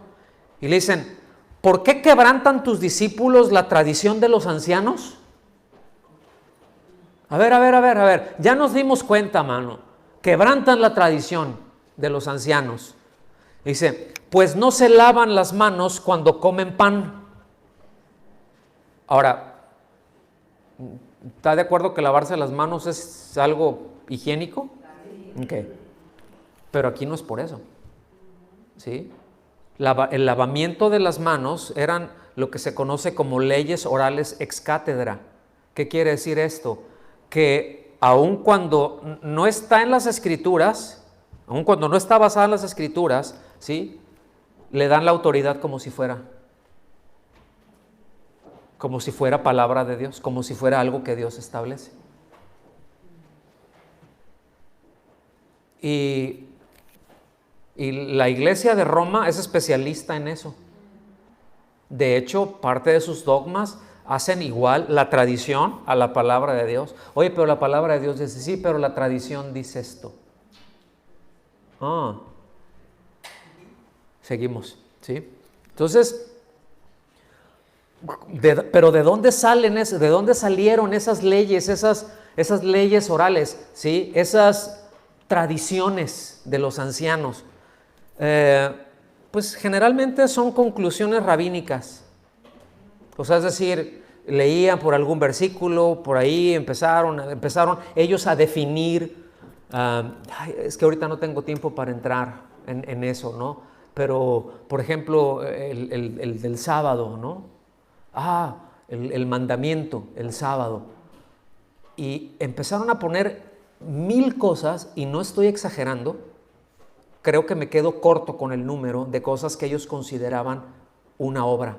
y le dicen, ¿por qué quebrantan tus discípulos la tradición de los ancianos? A ver, ya nos dimos cuenta, mano, quebrantan la tradición de los ancianos. Dice, pues no se lavan las manos cuando comen pan. Ahora, ¿está de acuerdo que lavarse las manos es algo higiénico? Ok. Pero aquí no es por eso, ¿sí? El lavamiento de las manos eran lo que se conoce como leyes orales ex cátedra. ¿Qué quiere decir esto? Que aun cuando no está en las Escrituras, aun cuando no está basada en las Escrituras, ¿sí? Le dan la autoridad como si fuera palabra de Dios, como si fuera algo que Dios establece. Y la Iglesia de Roma es especialista en eso. De hecho, parte de sus dogmas hacen igual la tradición a la palabra de Dios. Oye, pero la palabra de Dios dice, sí, pero la tradición dice esto. Seguimos, ¿sí? Entonces, pero ¿de dónde salieron esas leyes, esas leyes orales, ¿sí? Esas tradiciones de los ancianos? Pues generalmente son conclusiones rabínicas. O sea, es decir, leían por algún versículo, por ahí empezaron ellos a definir. Es que ahorita no tengo tiempo para entrar en eso, ¿no? Pero, por ejemplo, el del sábado, ¿no? El mandamiento, el sábado. Y empezaron a poner 1000 cosas, y no estoy exagerando, creo que me quedo corto con el número de cosas que ellos consideraban una obra,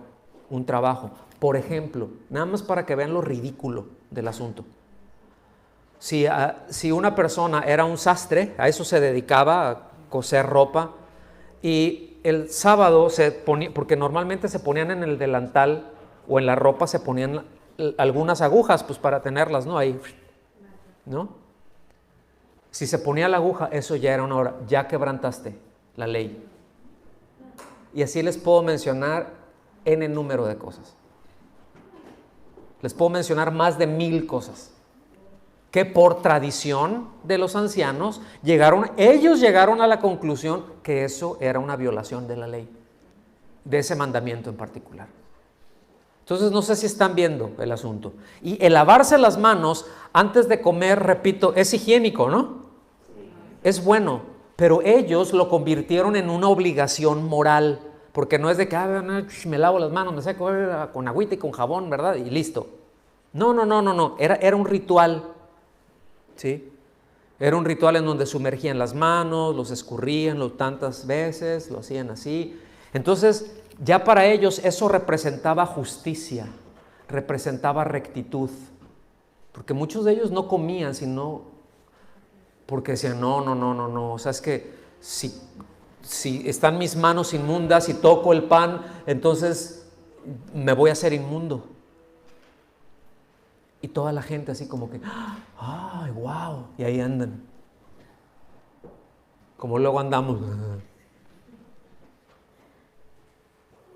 un trabajo. Por ejemplo, nada más para que vean lo ridículo del asunto. Si una persona era un sastre, a eso se dedicaba, a coser ropa, y el sábado se ponía, porque normalmente se ponían en el delantal o en la ropa, se ponían algunas agujas, pues para tenerlas, ¿no? Ahí, ¿no? Si se ponía la aguja, eso ya era una hora, ya quebrantaste la ley. Y así les puedo mencionar n número de cosas. Les puedo mencionar más de 1000 cosas que por tradición de los ancianos ellos llegaron a la conclusión que eso era una violación de la ley, de ese mandamiento en particular. Entonces no sé si están viendo el asunto. Y el lavarse las manos antes de comer, repito, es higiénico, ¿no? Es bueno, pero ellos lo convirtieron en una obligación moral, porque no es de que me lavo las manos, me seco con agüita y con jabón, ¿verdad? Y listo. No. Era un ritual, ¿sí? Era un ritual en donde sumergían las manos, los escurrían tantas veces, lo hacían así. Entonces, ya para ellos eso representaba justicia, representaba rectitud, porque muchos de ellos no comían, sino porque decían, no, o sea, es que si están mis manos inmundas y toco el pan, entonces me voy a hacer inmundo. Y toda la gente así como que, ¡ay, wow! Y ahí andan. Como luego andamos.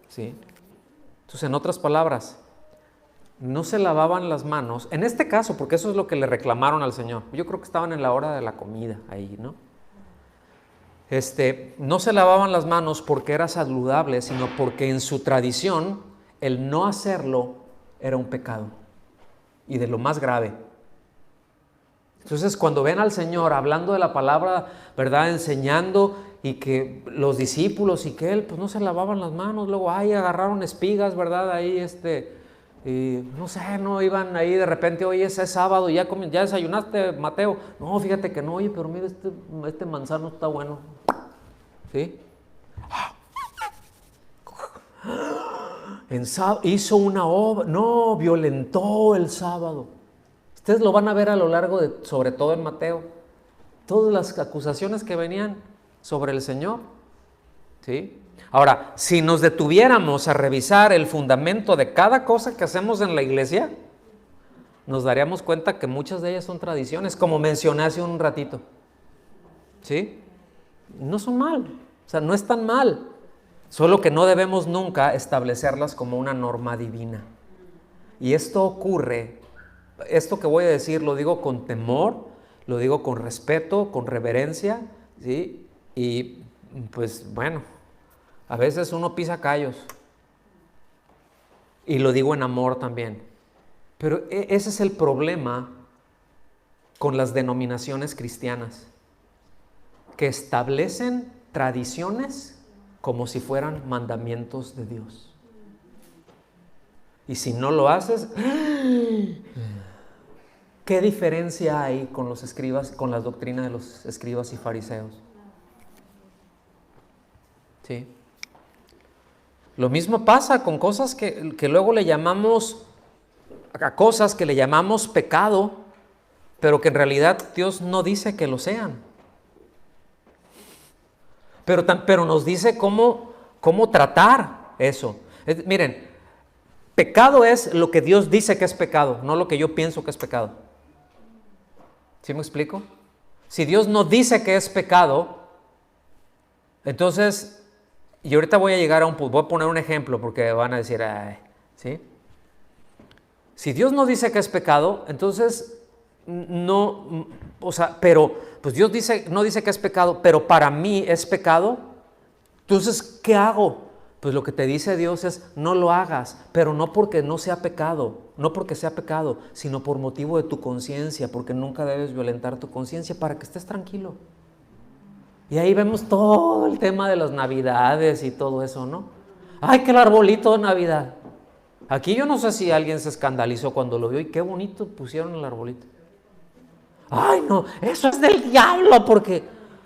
¿Sí? Entonces, en otras palabras, no se lavaban las manos, en este caso, porque eso es lo que le reclamaron al Señor. Yo creo que estaban en la hora de la comida ahí, ¿no? No se lavaban las manos porque era saludable, sino porque en su tradición el no hacerlo era un pecado, y de lo más grave. Entonces, cuando ven al Señor hablando de la palabra, ¿verdad?, enseñando, y que los discípulos y que él, pues no se lavaban las manos, luego agarraron espigas, ¿verdad?, ahí no sé, no iban ahí de repente, oye, ese sábado, ya desayunaste, Mateo. No, fíjate que no, oye, pero mira, este manzano está bueno. ¿Sí? Hizo una obra, no, violentó el sábado. Ustedes lo van a ver a lo largo sobre todo en Mateo, todas las acusaciones que venían sobre el Señor, ¿sí? Ahora, si nos detuviéramos a revisar el fundamento de cada cosa que hacemos en la iglesia, nos daríamos cuenta que muchas de ellas son tradiciones, como mencioné hace un ratito. ¿Sí? No son mal, o sea, no están mal, solo que no debemos nunca establecerlas como una norma divina. Y esto ocurre, esto que voy a decir lo digo con temor, lo digo con respeto, con reverencia, ¿sí? Y pues bueno, a veces uno pisa callos, y lo digo en amor también. Pero ese es el problema con las denominaciones cristianas, que establecen tradiciones como si fueran mandamientos de Dios. Y si no lo haces, ¿qué diferencia hay con los escribas, con la doctrina de los escribas y fariseos? ¿Sí? Lo mismo pasa con cosas que luego le llamamos, a cosas que le llamamos pecado, pero que en realidad Dios no dice que lo sean. Pero nos dice cómo tratar eso. Miren, pecado es lo que Dios dice que es pecado, no lo que yo pienso que es pecado. ¿Sí me explico? Si Dios no dice que es pecado, entonces, y ahorita voy a llegar a voy a poner un ejemplo porque van a decir, ay, ¿sí? Si Dios no dice que es pecado, entonces no, o sea, pero pues Dios no dice que es pecado, pero para mí es pecado. Entonces, ¿qué hago? Pues lo que te dice Dios es, no lo hagas, pero no porque no sea pecado, no porque sea pecado, sino por motivo de tu conciencia, porque nunca debes violentar tu conciencia para que estés tranquilo. Y ahí vemos todo el tema de las navidades y todo eso, ¿no? ¡Ay, que el arbolito de Navidad! Aquí yo no sé si alguien se escandalizó cuando lo vio y qué bonito pusieron el arbolito. ¡Ay, no! Eso es del diablo porque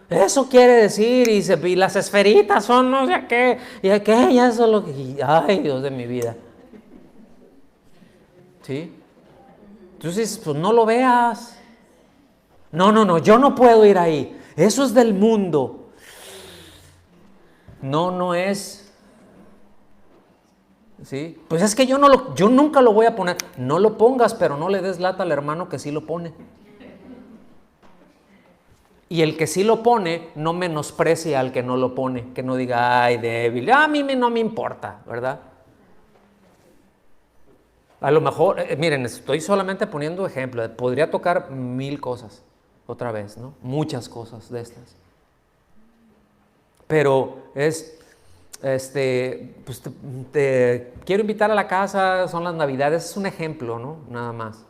eso quiere decir y las esferitas son no sé qué y aquella, eso es lo que... ¡Ay, Dios de mi vida! ¿Sí? Entonces, pues no lo veas. No, yo no puedo ir ahí. Eso es del mundo. No es. ¿Sí? Pues es que yo nunca lo voy a poner. No lo pongas, pero no le des lata al hermano que sí lo pone. Y el que sí lo pone, no menosprecie al que no lo pone. Que no diga, ay, débil, a mí no me importa, ¿verdad? A lo mejor, miren, estoy solamente poniendo ejemplo. Podría tocar 1000 cosas otra vez, ¿no? Muchas cosas de estas. Pero es, pues te quiero invitar a la casa, son las Navidades, es un ejemplo, ¿no? Nada más.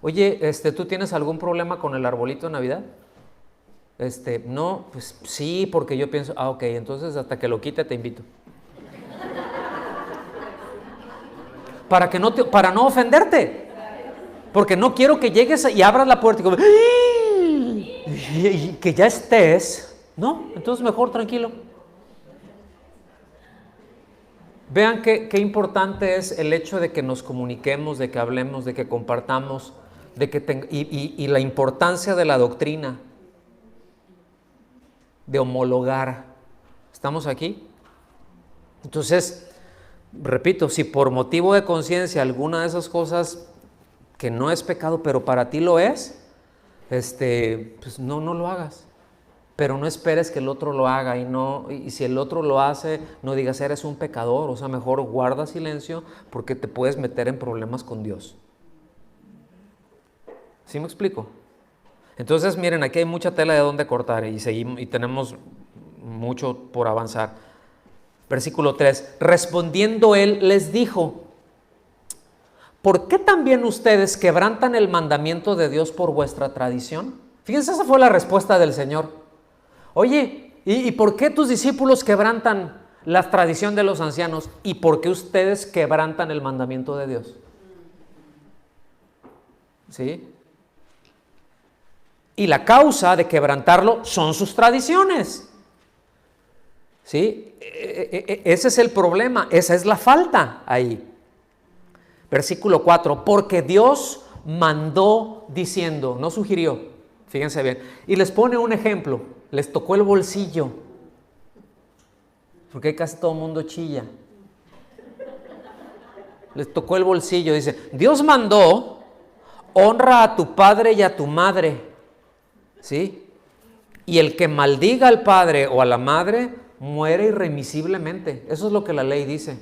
Oye, ¿tú tienes algún problema con el arbolito de Navidad? No, pues sí, porque yo pienso, ok, entonces hasta que lo quite te invito. Para no ofenderte, porque no quiero que llegues y abras la puerta y como, y que ya estés, ¿no? Entonces mejor tranquilo. Vean qué importante es el hecho de que nos comuniquemos, de que hablemos, de que compartamos, y la importancia de la doctrina, de homologar. ¿Estamos aquí? Entonces, repito, si por motivo de conciencia alguna de esas cosas que no es pecado, pero para ti lo es, pues no lo hagas. Pero no esperes que el otro lo haga y si el otro lo hace, no digas eres un pecador, o sea, mejor guarda silencio porque te puedes meter en problemas con Dios. ¿Sí me explico? Entonces, miren, aquí hay mucha tela de dónde cortar y seguimos y tenemos mucho por avanzar. Versículo 3, respondiendo él les dijo, ¿por qué también ustedes quebrantan el mandamiento de Dios por vuestra tradición? Fíjense, esa fue la respuesta del Señor. Oye, ¿y por qué tus discípulos quebrantan la tradición de los ancianos? ¿Y por qué ustedes quebrantan el mandamiento de Dios? ¿Sí? Y la causa de quebrantarlo son sus tradiciones. ¿Sí? Ese es el problema, esa es la falta ahí. Versículo 4, porque Dios mandó diciendo, no sugirió, fíjense bien, y les pone un ejemplo, les tocó el bolsillo. Porque casi todo el mundo chilla. Les tocó el bolsillo. Dice, Dios mandó, honra a tu padre y a tu madre. ¿Sí? Y el que maldiga al padre o a la madre, muere irremisiblemente. Eso es lo que la ley dice.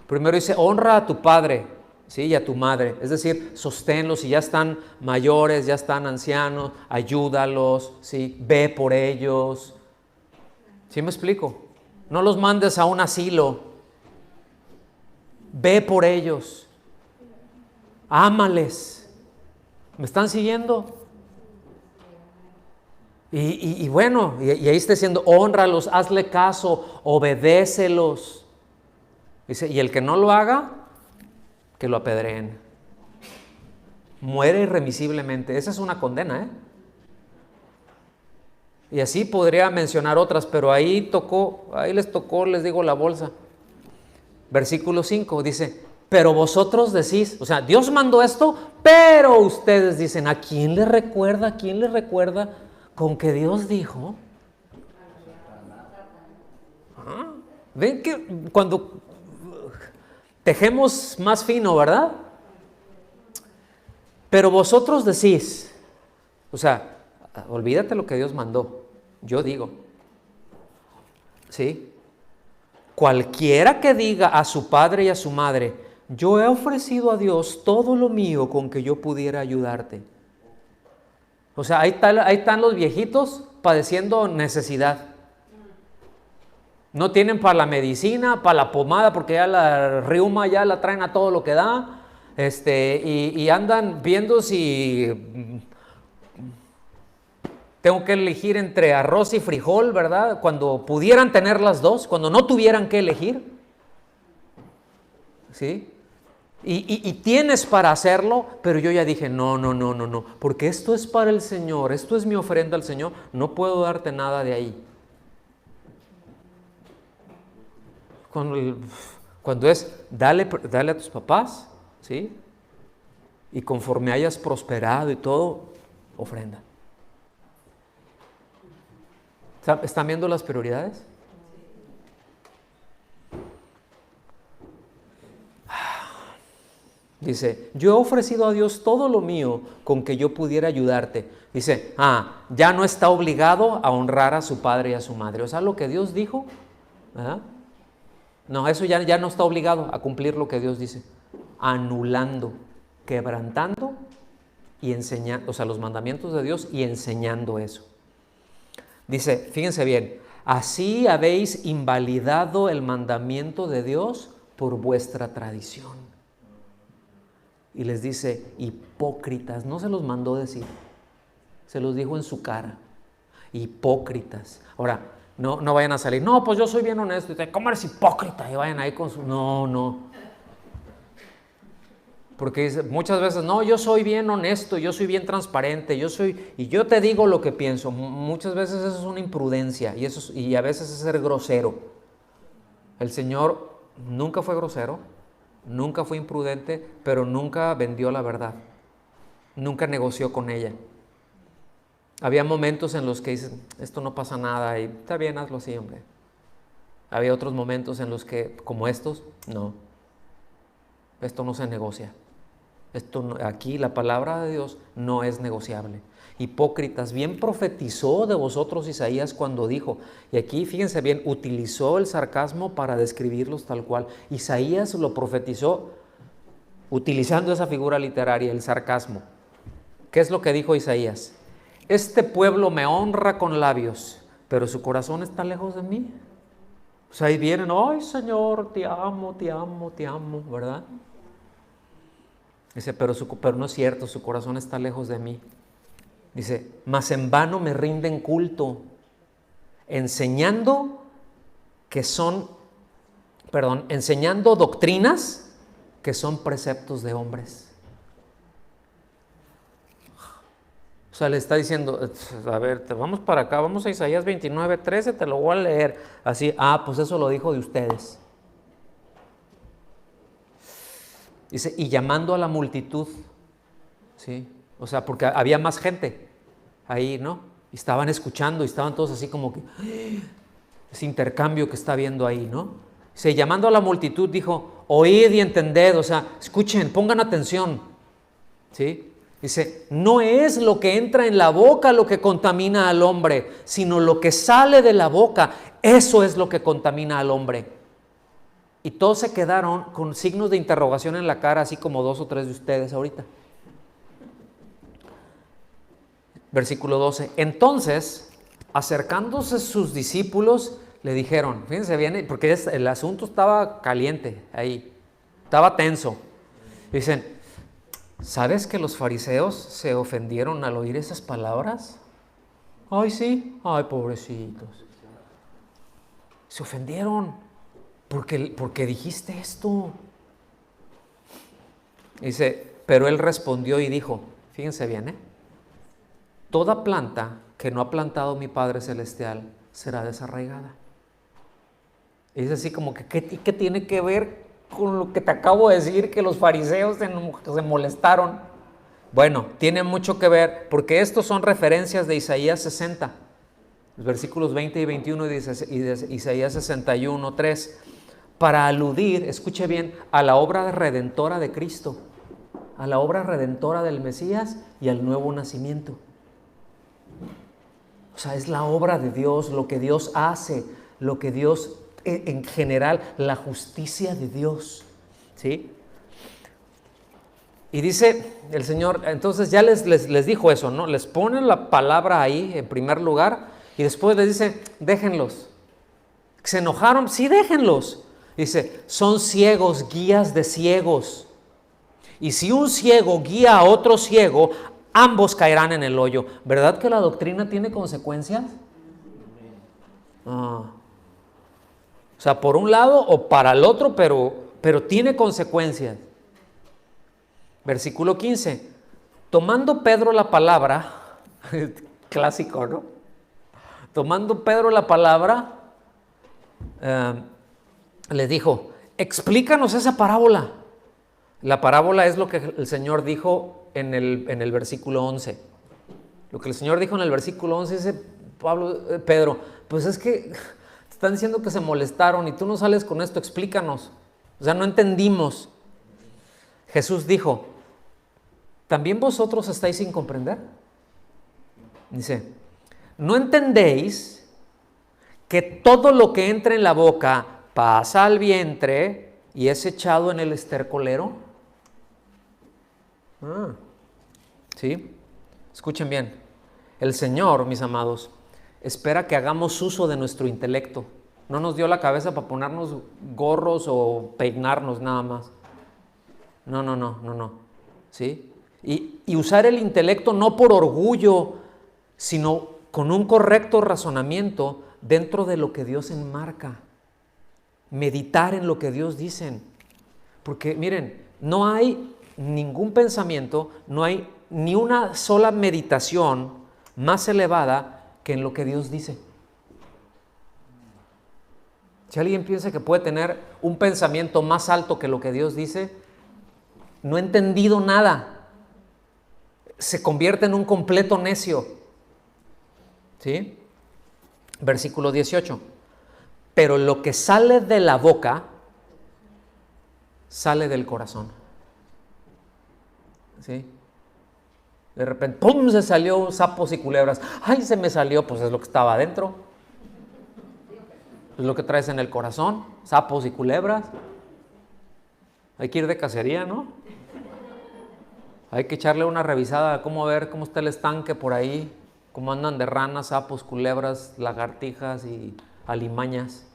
Primero dice, honra a tu padre, ¿sí? Y a tu madre. Es decir, sosténlos. Si ya están mayores, ya están ancianos, ayúdalos, ¿sí? Ve por ellos. ¿Sí me explico? No los mandes a un asilo. Ve por ellos. Ámales. ¿Me están siguiendo? Y bueno, y ahí está diciendo, hónralos, hazle caso, obedécelos. Dice, y el que no lo haga, que lo apedreen. Muere irremisiblemente. Esa es una condena, ¿eh? Y así podría mencionar otras, pero ahí les tocó, les digo, la bolsa. Versículo 5 dice, pero vosotros decís, o sea, Dios mandó esto, pero ustedes dicen, ¿a quién le recuerda? ¿A quién le recuerda con que Dios dijo? ¿Ven que cuando tejemos más fino, verdad? Pero vosotros decís, o sea, olvídate lo que Dios mandó, yo digo, ¿sí? Cualquiera que diga a su padre y a su madre, yo he ofrecido a Dios todo lo mío con que yo pudiera ayudarte. O sea, ahí están los viejitos padeciendo necesidad. No tienen para la medicina, para la pomada, porque ya la reuma ya la traen a todo lo que da. Y andan viendo si tengo que elegir entre arroz y frijol, ¿verdad? Cuando pudieran tener las dos, cuando no tuvieran que elegir. ¿Sí? Y tienes para hacerlo, pero yo ya dije, no, porque esto es para el Señor, esto es mi ofrenda al Señor, no puedo darte nada de ahí. Cuando es, dale a tus papás, ¿sí? Y conforme hayas prosperado y todo, ofrenda. ¿Están viendo las prioridades? Dice, yo he ofrecido a Dios todo lo mío con que yo pudiera ayudarte. Dice, ya no está obligado a honrar a su padre y a su madre. O sea, lo que Dios dijo, ¿verdad? No, eso ya no está obligado a cumplir lo que Dios dice. Anulando, quebrantando y enseñando, o sea, los mandamientos de Dios y enseñando eso. Dice, fíjense bien, así habéis invalidado el mandamiento de Dios por vuestra tradición. Y les dice, hipócritas, no se los mandó decir, se los dijo en su cara, hipócritas. Ahora, no vayan a salir, no, pues yo soy bien honesto, y ¿cómo eres hipócrita? Y vayan ahí con su, no. Porque dice, muchas veces, no, yo soy bien honesto, yo soy bien transparente, y yo te digo lo que pienso. Muchas veces eso es una imprudencia, y a veces es ser grosero. El Señor nunca fue grosero, nunca fue imprudente, pero nunca vendió la verdad, nunca negoció con ella. Había momentos en los que dicen, esto no pasa nada, y está bien, hazlo así, hombre. Había otros momentos en los que, como estos, no, esto no se negocia. Aquí la palabra de Dios no es negociable. Hipócritas, bien profetizó de vosotros Isaías cuando dijo, y aquí fíjense bien, utilizó el sarcasmo para describirlos tal cual. Isaías lo profetizó utilizando esa figura literaria, el sarcasmo. ¿Qué es lo que dijo Isaías? Este pueblo me honra con labios, pero su corazón está lejos de mí. O sea, ahí vienen, ay Señor, te amo, ¿verdad? Dice, pero no es cierto, su corazón está lejos de mí. Dice, mas en vano me rinden culto, enseñando doctrinas que son preceptos de hombres. O sea, le está diciendo, a ver, vamos para acá, vamos a Isaías 29:13, te lo voy a leer. Así, pues eso lo dijo de ustedes. Dice, y llamando a la multitud, ¿sí? O sea, porque había más gente ahí, ¿no? Y estaban escuchando y estaban todos así como que, ese intercambio que está viendo ahí, ¿no? Dice, llamando a la multitud, dijo, oíd y entended, o sea, escuchen, pongan atención, ¿sí? Dice, no es lo que entra en la boca lo que contamina al hombre, sino lo que sale de la boca, eso es lo que contamina al hombre. Y todos se quedaron con signos de interrogación en la cara, así como 2 o 3 de ustedes ahorita. Versículo 12. Entonces, acercándose sus discípulos, le dijeron, fíjense bien, porque el asunto estaba caliente ahí, estaba tenso. Dicen, ¿sabes que los fariseos se ofendieron al oír esas palabras? Ay, sí, ay, pobrecitos. Se ofendieron porque dijiste esto. Dice, pero él respondió y dijo, fíjense bien, toda planta que no ha plantado mi Padre Celestial será desarraigada. Y es así como que, ¿qué tiene que ver con lo que te acabo de decir, que los fariseos se molestaron? Bueno, tiene mucho que ver, porque estos son referencias de Isaías 60, los versículos 20 y 21 y de Isaías 61, 3, para aludir, escuche bien, a la obra redentora de Cristo, a la obra redentora del Mesías y al nuevo nacimiento. O sea, es la obra de Dios, lo que Dios hace, lo que Dios, en general, la justicia de Dios, ¿sí? Y dice el Señor, entonces ya les dijo eso, ¿no? Les pone la palabra ahí en primer lugar y después les dice, déjenlos. ¿Se enojaron? Sí, déjenlos. Dice, son ciegos, guías de ciegos. Y si un ciego guía a otro ciego, ambos caerán en el hoyo. ¿Verdad que la doctrina tiene consecuencias? O sea, por un lado o para el otro, pero tiene consecuencias. Versículo 15. Tomando Pedro la palabra, clásico, ¿no? Tomando Pedro la palabra, les dijo, explícanos esa parábola. La parábola es lo que el Señor dijo en el versículo 11. Lo que el Señor dijo en el versículo 11 dice Pedro, pues es que te están diciendo que se molestaron y tú no sales con esto, explícanos. O sea, no entendimos. Jesús dijo, ¿también vosotros estáis sin comprender? Dice, ¿no entendéis que todo lo que entra en la boca pasa al vientre y es echado en el estercolero? ¿Sí? Escuchen bien. El Señor, mis amados, espera que hagamos uso de nuestro intelecto. No nos dio la cabeza para ponernos gorros o peinarnos nada más. No. ¿Sí? Y usar el intelecto no por orgullo, sino con un correcto razonamiento dentro de lo que Dios enmarca. Meditar en lo que Dios dice. Porque miren, no hay ningún pensamiento, no hay ni una sola meditación más elevada que en lo que Dios dice. Si alguien piensa que puede tener un pensamiento más alto que lo que Dios dice, no ha entendido nada. Se convierte en un completo necio. ¿Sí? Versículo 18. Pero lo que sale de la boca, sale del corazón. ¿Sí? De repente, ¡pum!, se salió sapos y culebras. ¡Ay, se me salió! Pues es lo que estaba adentro. Es lo que traes en el corazón, sapos y culebras. Hay que ir de cacería, ¿no? Hay que echarle una revisada a ver cómo está el estanque por ahí, cómo andan de ranas, sapos, culebras, lagartijas y alimañas.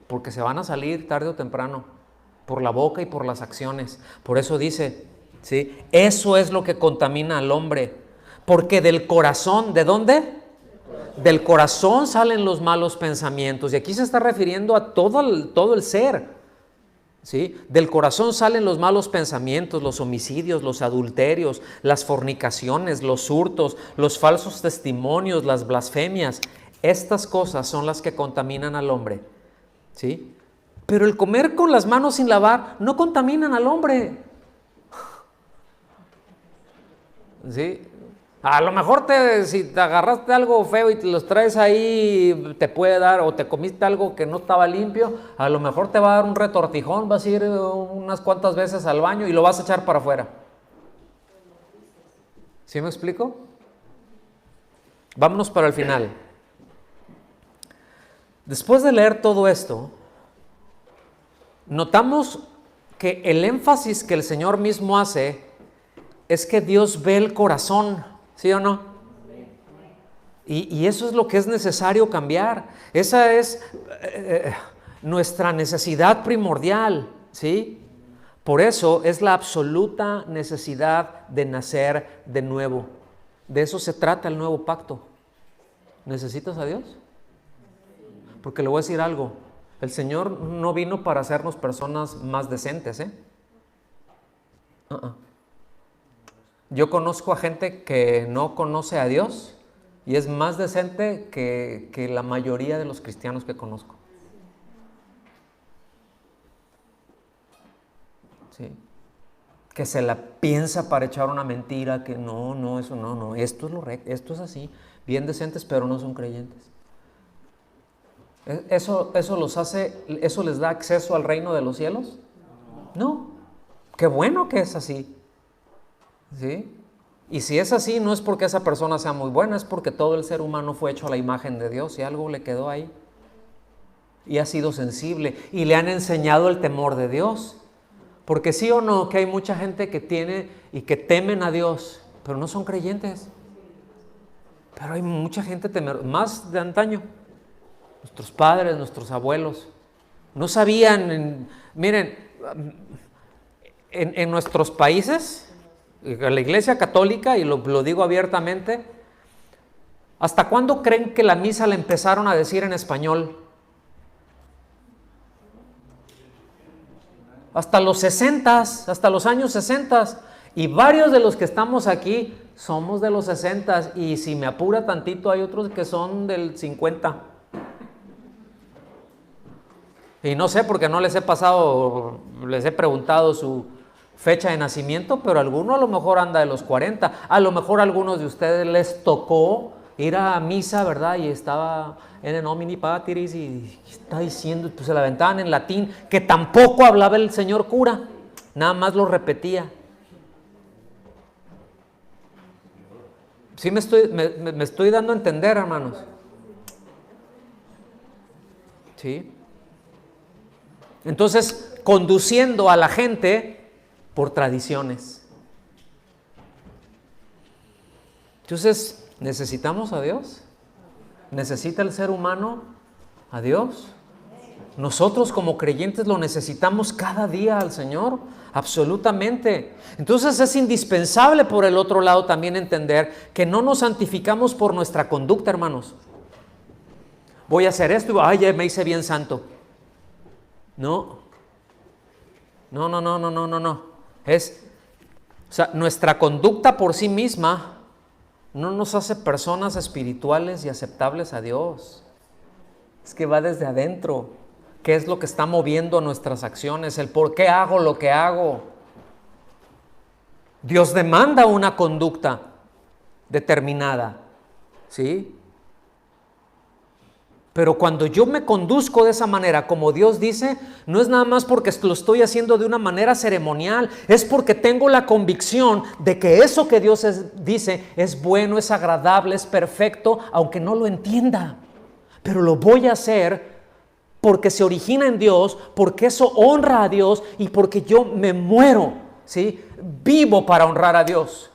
Porque se van a salir tarde o temprano, por la boca y por las acciones. Por eso dice, ¿sí? Eso es lo que contamina al hombre. Porque del corazón, ¿de dónde? Del corazón salen los malos pensamientos. Y aquí se está refiriendo a todo el ser. ¿Sí? Del corazón salen los malos pensamientos, los homicidios, los adulterios, las fornicaciones, los hurtos, los falsos testimonios, las blasfemias. Estas cosas son las que contaminan al hombre. ¿Sí? Pero el comer con las manos sin lavar no contaminan al hombre. ¿Sí? A lo mejor si te agarraste algo feo y te los traes ahí, te puede dar, o te comiste algo que no estaba limpio, a lo mejor te va a dar un retortijón, vas a ir unas cuantas veces al baño y lo vas a echar para afuera. ¿Sí me explico? Vámonos para el final. Después de leer todo esto, notamos que el énfasis que el Señor mismo hace es que Dios ve el corazón, ¿sí o no? Y eso es lo que es necesario cambiar. Esa es nuestra necesidad primordial, ¿sí? Por eso es la absoluta necesidad de nacer de nuevo. De eso se trata el nuevo pacto. ¿Necesitas a Dios? Porque le voy a decir algo. El Señor no vino para hacernos personas más decentes, ¿eh? Yo conozco a gente que no conoce a Dios y es más decente que la mayoría de los cristianos que conozco. Sí. Que se la piensa para echar una mentira, que no, eso no, esto es lo recto, esto es así, bien decentes, pero no son creyentes. ¿Eso les da acceso al reino de los cielos? No. Qué bueno que es así. ¿Sí? Y si es así, no es porque esa persona sea muy buena, es porque todo el ser humano fue hecho a la imagen de Dios y algo le quedó ahí. Y ha sido sensible y le han enseñado el temor de Dios. Porque sí o no, que hay mucha gente que tiene y que temen a Dios, pero no son creyentes. Pero hay mucha gente más de antaño. Nuestros padres, nuestros abuelos, no sabían, miren, en nuestros países, la Iglesia Católica, y lo digo abiertamente, ¿hasta cuándo creen que la misa la empezaron a decir en español? Hasta los 60, hasta los años 60, y varios de los que estamos aquí somos de los 60, y si me apura tantito hay otros que son del 50. Y no sé porque no les he preguntado su fecha de nacimiento, pero alguno a lo mejor anda de los 40. A lo mejor a algunos de ustedes les tocó ir a misa, ¿verdad? Y estaba en nomine Patris y está diciendo, pues se la aventaban en latín, que tampoco hablaba el señor cura, nada más lo repetía. Sí me estoy dando a entender, hermanos. Sí. Entonces, conduciendo a la gente por tradiciones. Entonces, ¿necesitamos a Dios? ¿Necesita el ser humano a Dios? Nosotros como creyentes lo necesitamos cada día al Señor, absolutamente. Entonces es indispensable por el otro lado también entender que no nos santificamos por nuestra conducta, hermanos. Voy a hacer esto y ya me hice bien santo. No. Nuestra conducta por sí misma no nos hace personas espirituales y aceptables a Dios. Es que va desde adentro. ¿Qué es lo que está moviendo nuestras acciones? El por qué hago lo que hago. Dios demanda una conducta determinada, ¿sí? Pero cuando yo me conduzco de esa manera, como Dios dice, no es nada más porque lo estoy haciendo de una manera ceremonial, es porque tengo la convicción de que eso que Dios dice es bueno, es agradable, es perfecto, aunque no lo entienda. Pero lo voy a hacer porque se origina en Dios, porque eso honra a Dios y porque yo me muero, ¿sí? Vivo para honrar a Dios.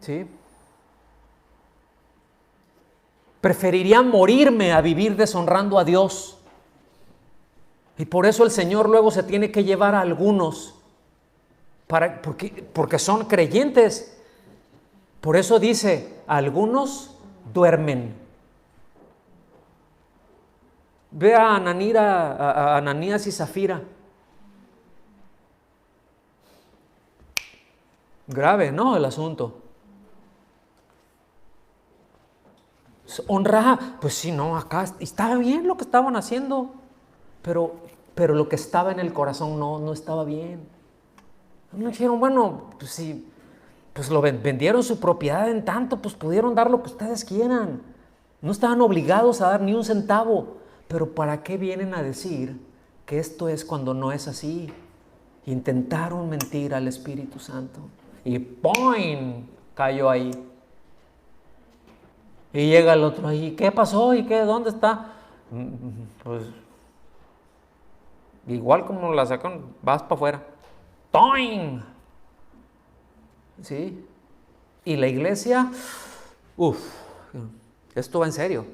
¿Sí? Preferiría morirme a vivir deshonrando a Dios. Y por eso el Señor luego se tiene que llevar a algunos, porque son creyentes. Por eso dice, algunos duermen. Ve a Ananías y Zafira. Grave, ¿no? El asunto. Honra, pues sí, no, acá estaba bien lo que estaban haciendo, pero lo que estaba en el corazón no estaba bien. Me dijeron, bueno, pues sí, pues vendieron su propiedad en tanto, pues pudieron dar lo que ustedes quieran. No estaban obligados a dar ni un centavo. Pero ¿para qué vienen a decir que esto es cuando no es así? Intentaron mentir al Espíritu Santo. Y ¡poing! Cayó ahí. Y llega el otro ahí. ¿Qué pasó? ¿Y qué? ¿Dónde está? Pues igual como la sacan, vas para afuera. ¡Toing! ¿Sí? Y la iglesia, esto va en serio.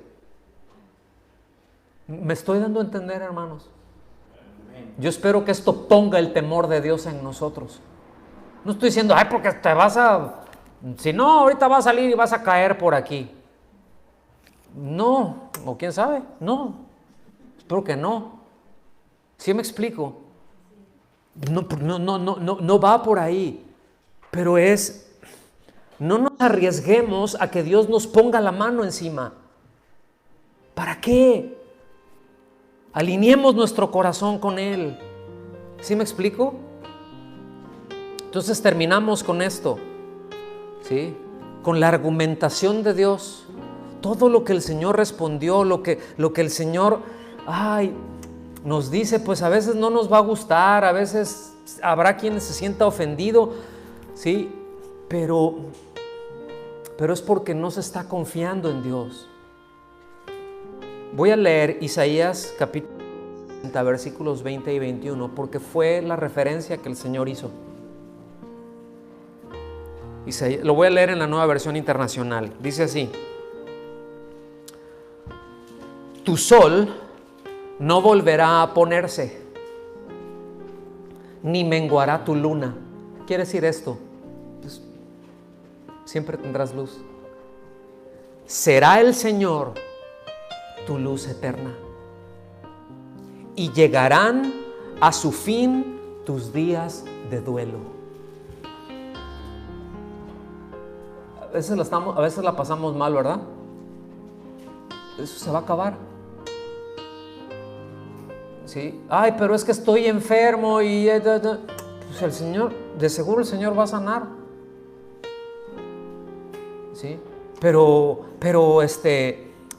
¿Me estoy dando a entender, hermanos? Yo espero que esto ponga el temor de Dios en nosotros. No estoy diciendo, ay, porque te vas a... Si no, ahorita vas a salir y vas a caer por aquí. No, o quién sabe, no. Espero que no. ¿Sí me explico? No va por ahí. Pero no nos arriesguemos a que Dios nos ponga la mano encima. ¿Para qué? Alineemos nuestro corazón con Él. ¿Sí me explico? Entonces terminamos con esto, ¿sí? Con la argumentación de Dios. Todo lo que el Señor respondió, lo que el Señor nos dice, pues a veces no nos va a gustar, a veces habrá quien se sienta ofendido, ¿sí? Pero es porque no se está confiando en Dios. Voy a leer Isaías capítulo 60, versículos 20 y 21, porque fue la referencia que el Señor hizo. Lo voy a leer en la Nueva Versión Internacional. Dice así: tu sol no volverá a ponerse, ni menguará tu luna. ¿Qué quiere decir esto? Pues, siempre tendrás luz. Será el Señor tu luz eterna, y llegarán a su fin tus días de duelo. A veces la pasamos mal, ¿verdad? Eso se va a acabar. ¿Sí? Ay, pero es que estoy enfermo y... Pues el Señor, de seguro el Señor va a sanar. ¿Sí? Pero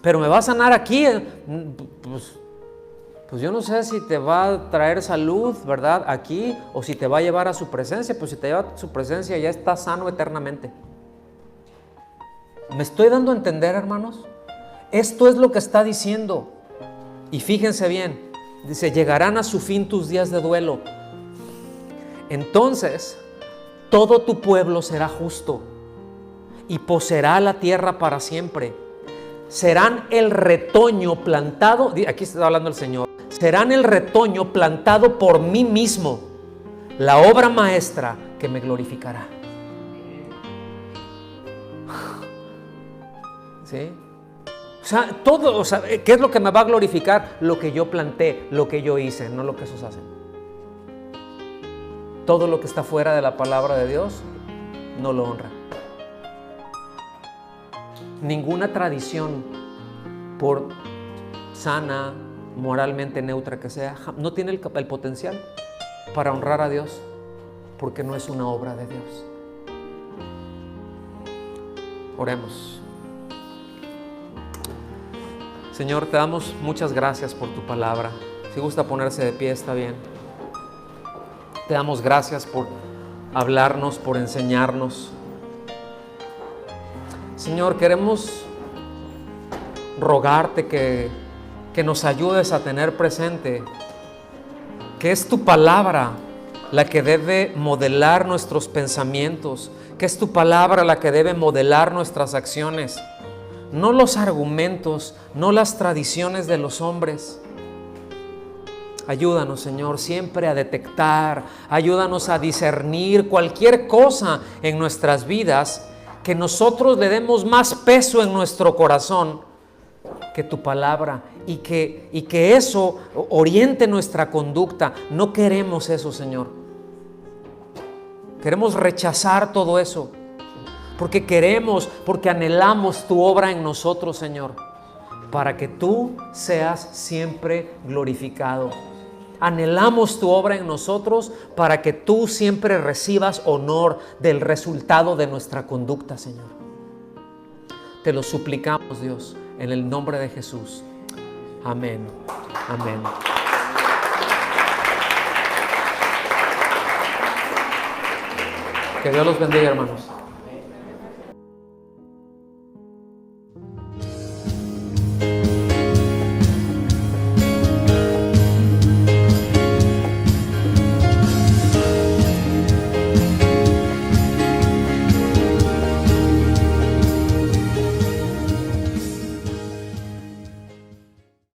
me va a sanar aquí. Pues yo no sé si te va a traer salud, ¿verdad? Aquí, o si te va a llevar a su presencia. Pues si te lleva a su presencia, ya estás sano eternamente. ¿Me estoy dando a entender, hermanos? Esto es lo que está diciendo. Y fíjense bien, dice, llegarán a su fin tus días de duelo. Entonces, todo tu pueblo será justo y poseerá la tierra para siempre. Serán el retoño plantado, aquí está hablando el Señor, serán el retoño plantado por mí mismo, la obra maestra que me glorificará. ¿Sí? ¿Qué es lo que me va a glorificar? Lo que yo planté, lo que yo hice, no lo que esos hacen. Todo lo que está fuera de la palabra de Dios no lo honra. Ninguna tradición, por sana, moralmente neutra que sea, no tiene el potencial para honrar a Dios, porque no es una obra de Dios. Oremos. Señor, te damos muchas gracias por tu palabra. Si gusta ponerse de pie, está bien. Te damos gracias por hablarnos, por enseñarnos. Señor, queremos rogarte que nos ayudes a tener presente que es tu palabra la que debe modelar nuestros pensamientos, que es tu palabra la que debe modelar nuestras acciones. No los argumentos, no las tradiciones de los hombres. Ayúdanos, Señor, siempre a detectar, ayúdanos a discernir cualquier cosa en nuestras vidas, que nosotros le demos más peso en nuestro corazón que tu palabra, y que eso oriente nuestra conducta. No queremos eso, Señor. Queremos rechazar todo eso. Porque anhelamos tu obra en nosotros, Señor, para que tú seas siempre glorificado. anhelamos tu obra en nosotros para que tú siempre recibas honor del resultado de nuestra conducta, Señor. Te lo suplicamos, Dios, en el nombre de Jesús. Amén. Amén. Que Dios los bendiga, hermanos.